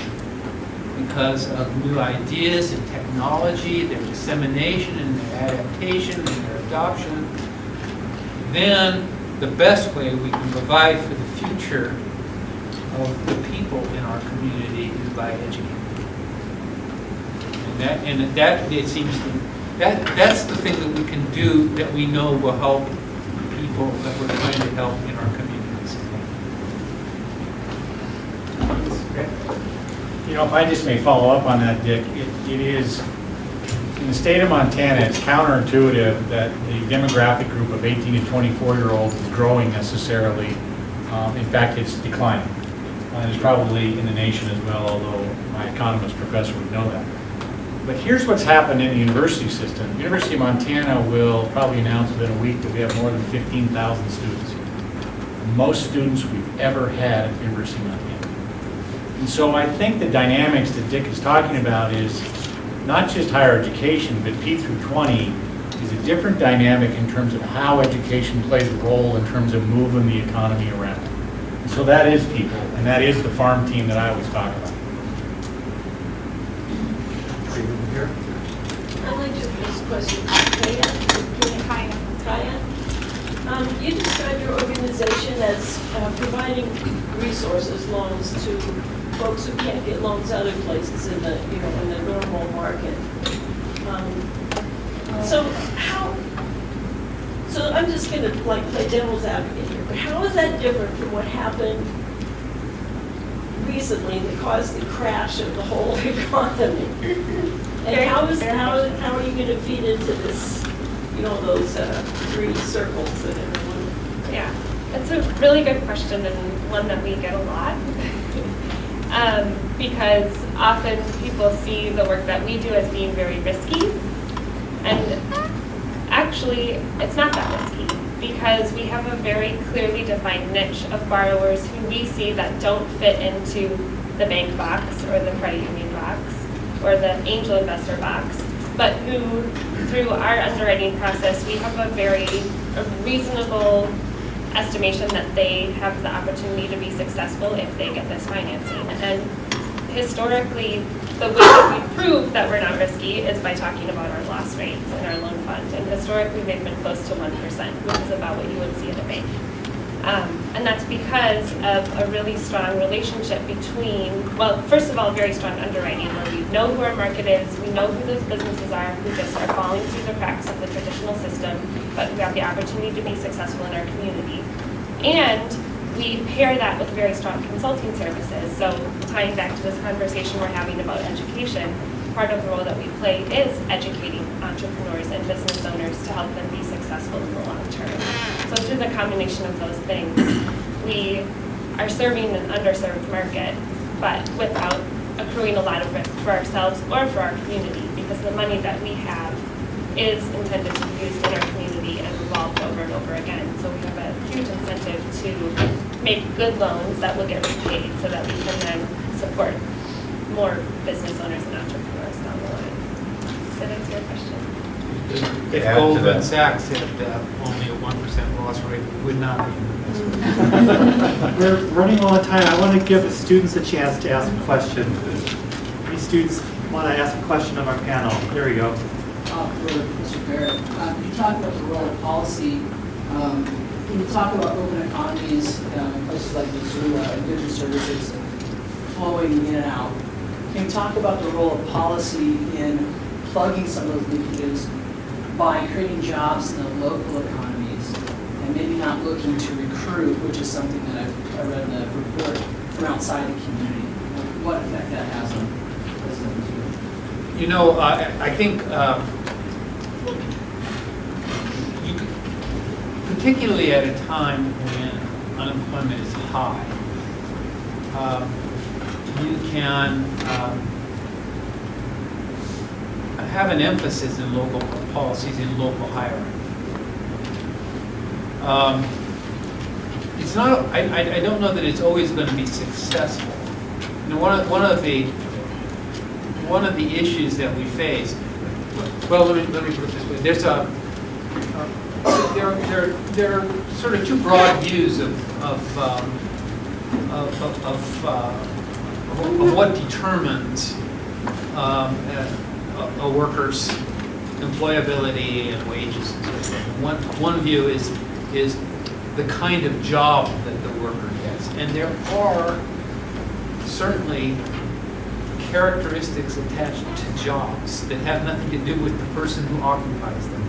Speaker 12: because of new ideas and technology, their dissemination and their adaptation and their adoption, then the best way we can provide for the future of the people in our community is by educating. And that it seems to me, that's the thing that we can do that we know will help people that we're trying to help in our communities.
Speaker 3: Okay. You know, if I just may follow up on that, Dick, it is, in the state of Montana, it's counterintuitive that the demographic group of 18 to 24-year-olds is growing necessarily. In fact, it's declining. And it's probably in the nation as well, although my economist professor would know that. But here's what's happened in the university system. The University of Montana will probably announce within a week that we have more than 15,000 students here. The most students we've ever had at the University of Montana. And so I think the dynamics that Dick is talking about is not just higher education, but P through 20 is a different dynamic in terms of how education plays a role in terms of moving the economy around. And so that is people, and that is the farm team that I always talk about.
Speaker 14: I'd like to ask a question. Kaia, you described your organization as providing resources, loans to folks who can't get loans other places in the, you know, in the normal market. So I'm just going to like play devil's advocate here, but how is that different from what happened recently that caused the crash of the whole economy? And how are you going to feed into this, you know, those three circles that everyone?
Speaker 11: Yeah, that's a really good question, and one that we get a lot. Because often people see the work that we do as being very risky, and actually it's not that risky, because we have a very clearly defined niche of borrowers who we see that don't fit into the bank box or the credit union box or the angel investor box, but who, through our underwriting process, we have a very reasonable estimation that they have the opportunity to be successful if they get this financing. And historically, the way that we prove that we're not risky is by talking about our loss rates in our loan fund. And historically, they've been close to 1%, which is about what you would see at a bank. And that's because of a really strong relationship between, well, first of all, very strong underwriting, where we know who our market is, we know who those businesses are who just are falling through the cracks of the traditional system, but we have the opportunity to be successful in our community. And we pair that with very strong consulting services. So tying back to this conversation we're having about education, part of the role that we play is educating entrepreneurs and business owners to help them be successful in the long term. So through the combination of those things, we are serving an underserved market, but without accruing a lot of risk for ourselves or for our community, because the money that we have is intended to be used in our community and revolved over and over again. So we have a huge incentive to make good loans that will get repaid so that we can then support more business owners and entrepreneurs down the line. Does that answer your question?
Speaker 12: If Goldman Sachs had only a 1% loss rate, we would not be in the business.
Speaker 2: We're running low on time. I want to give the students a chance to ask a question. Any students want to ask a question of our panel? There we go.
Speaker 10: For Mr. Barrett, you talk about the role of policy. When you talk about open economies in places like Missoula and goods and services flowing in and out, can you talk about the role of policy in plugging some of those leakages by creating jobs in the local economies and maybe not looking to recruit, which is something that I read in the report, from outside the community? What effect that has on business?
Speaker 12: You know, I think particularly at a time when unemployment is high, you can have an emphasis in local policies, in local hiring. It's not. I don't know that it's always going to be successful. You know, one of the issues that we face. Well, let me put it this way. There's there are sort of two broad views of what determines a worker's employability and wages. One view is the kind of job that the worker gets, and there are certainly characteristics attached to jobs that have nothing to do with the person who occupies them.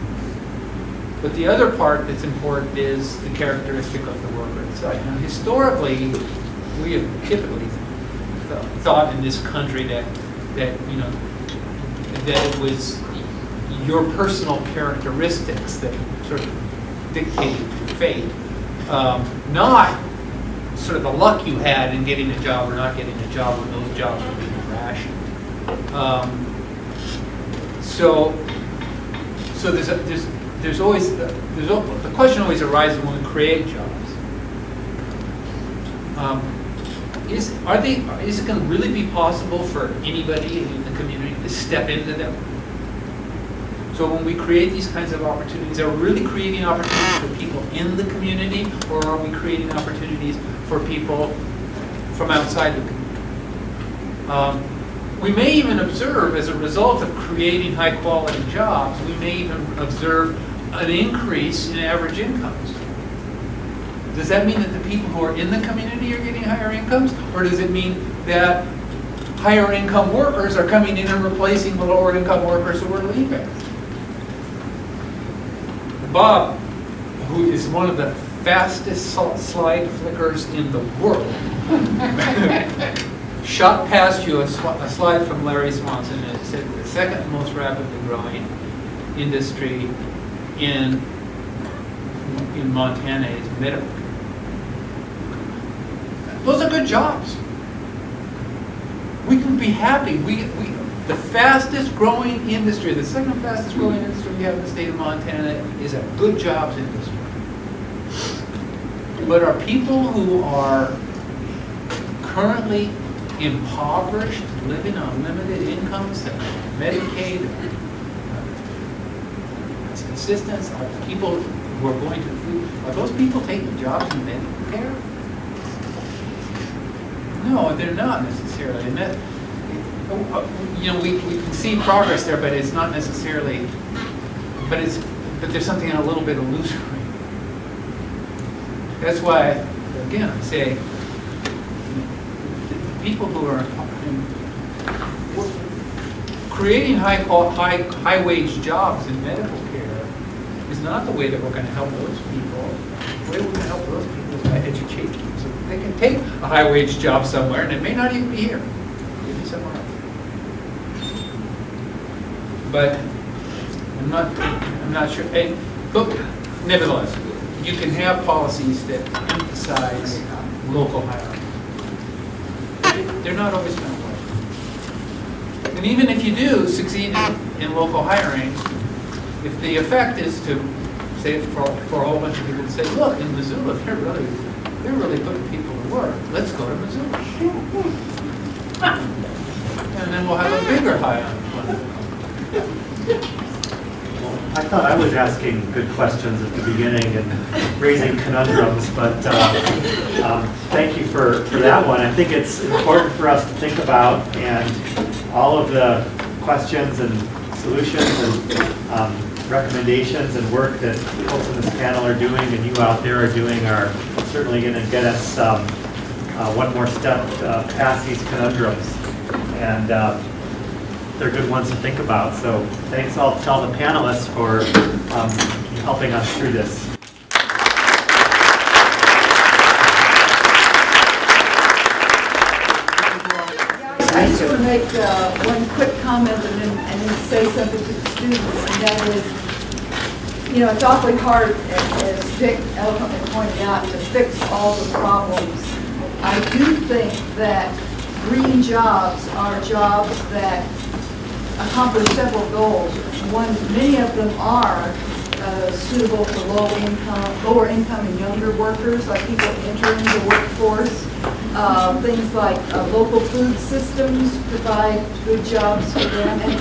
Speaker 12: But the other part that's important is the characteristic of the worker itself. Now, historically, we have typically thought in this country that you know that it was your personal characteristics that sort of dictated your fate, not sort of the luck you had in getting a job or not getting a job when those jobs were being rationed. So there's always the question always arises when we create jobs. Is it going to really be possible for anybody in the community to step into them? So when we create these kinds of opportunities, are we really creating opportunities for people in the community, or are we creating opportunities for people from outside the community? We may even observe, as a result of creating high-quality jobs, we may even observe an increase in average incomes. Does that mean that the people who are in the community are getting higher incomes, or does it mean that higher income workers are coming in and replacing the lower income workers who are leaving? Bob, who is one of the fastest slide flickers in the world, shot past you a slide from Larry Swanson, and it said the second most rapidly growing industry in Montana is medical. Those are good jobs. We can be happy. The fastest growing industry, the second fastest growing industry we have in the state of Montana is a good jobs industry. But are people who are currently impoverished, living on limited incomes, Medicaid, assistance, are people who are going to the food, are those people taking jobs in medical care? No, they're not necessarily. And that, we can see progress there, but it's not necessarily. But there's something a little bit illusory. That's why, again, I say people who are creating high wage jobs in medical care is not the way that we're going to help those people. The way we're going to help those people is by educating them so that they can take a high wage job somewhere, and it may not even be here. Maybe somewhere else. But I'm not sure. But nevertheless, you can have policies that emphasize local hiring. They're not always going to work. And even if you do succeed in local hiring, if the effect is to say for a whole bunch of people to say, look, in Missoula, they're really putting people to work. Let's go to Missoula. And then we'll have a bigger high unemployment.
Speaker 2: I thought I was asking good questions at the beginning and raising conundrums, but thank you for that one. I think it's important for us to think about, and all of the questions and solutions and recommendations and work that folks in this panel are doing and you out there are doing are certainly going to get us one more step past these conundrums. And they're good ones to think about. So thanks all to all the panelists for helping us through this.
Speaker 7: I just want to make one quick comment and then say something to the students, and that is, it's awfully hard, as Dick eloquently pointed out, to fix all the problems. I do think that green jobs are jobs that accomplish several goals. One, many of them are suitable for lower income and younger workers, like people entering the workforce. Things like local food systems provide good jobs for them, and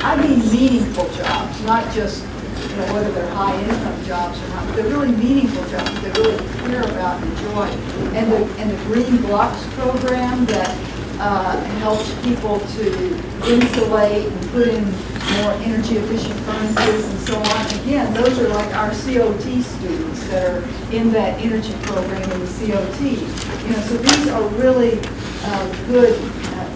Speaker 7: I mean meaningful jobs, not just whether they're high income jobs or not, but they're really meaningful jobs they really care about and enjoy. And the Green Blocks program that helps people to insulate and put in more energy efficient furnaces and so on. Again, those are like our COT students that are in that energy program in the COT. So these are really good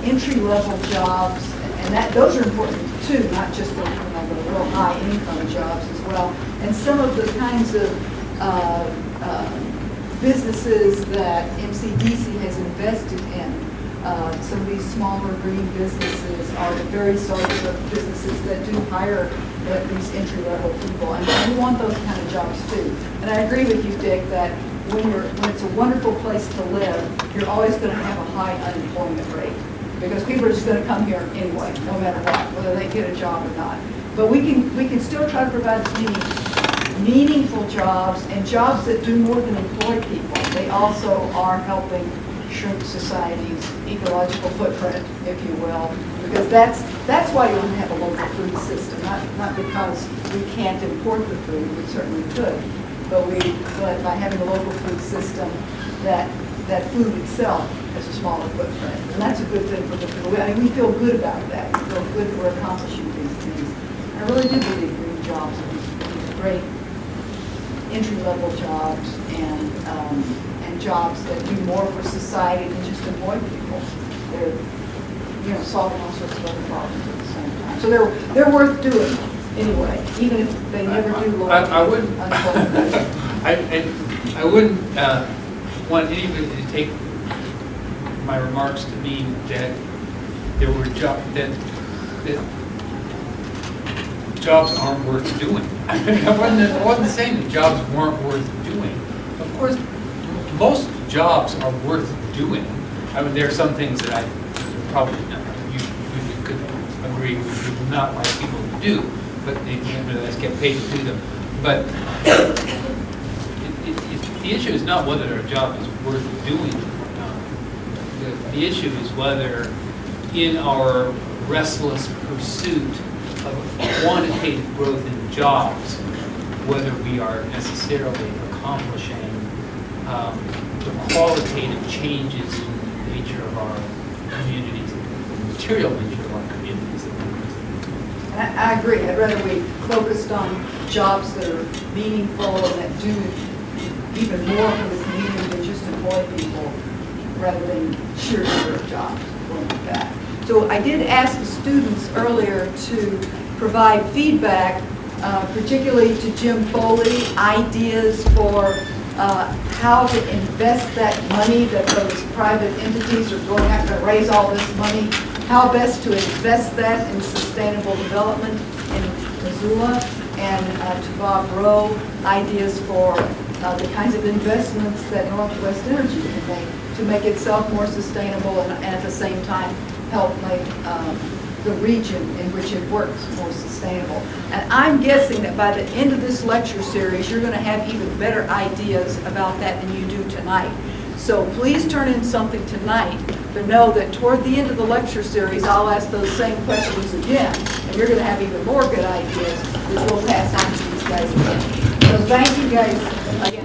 Speaker 7: entry-level jobs, and those are important too, not just the real high-income jobs as well. And some of the kinds of businesses that MCDC has invested in. Some of these smaller green businesses are the very sorts of businesses that do hire these entry-level people, and we want those kind of jobs too. And I agree with you, Dick, that when it's a wonderful place to live, you're always going to have a high unemployment rate because people are just going to come here anyway, no matter what, whether they get a job or not. But we can still try to provide as many meaningful jobs and jobs that do more than employ people. They also are helping shrink society's ecological footprint, if you will, because that's why you want to have a local food system, not because we can't import the food, we certainly could, but by having a local food system, that food itself has a smaller footprint, and that's a good thing for the people. I mean, we feel good about that. We feel good for accomplishing these things. I really do believe green jobs are these great entry-level jobs and jobs that do more for society than just employ people. They're, solving all sorts of other problems at the same time. So they're worth doing anyway, even if they never do lower unemployment.
Speaker 12: I wouldn't want anybody to take my remarks to mean that there were that jobs aren't worth doing. I wasn't saying that jobs weren't worth doing. Of course, most jobs are worth doing. I mean, there are some things that I probably not, you could agree we would not like people to do, but they nevertheless get paid to do them. But the issue is not whether a job is worth doing or not. The issue is whether, in our restless pursuit of quantitative growth in jobs,
Speaker 15: whether we are necessarily accomplishing the qualitative changes in the nature of our communities, the material nature of our communities.
Speaker 7: I agree. I'd rather we focused on jobs that are meaningful and that do even more for the community than just employ people, rather than sheer number of jobs going like that. So I did ask the students earlier to provide feedback, particularly to Jim Foley, ideas for how to invest that money that those private entities are going out to raise all this money, how best to invest that in sustainable development in Missoula, and to Bob Rowe, ideas for the kinds of investments that Northwest Energy can make to make itself more sustainable and at the same time help make the region in which it works more sustainable. And I'm guessing that by the end of this lecture series, you're going to have even better ideas about that than you do tonight. So please turn in something tonight to know that toward the end of the lecture series, I'll ask those same questions again, and you're going to have even more good ideas, which we'll pass on to these guys again. So thank you guys again.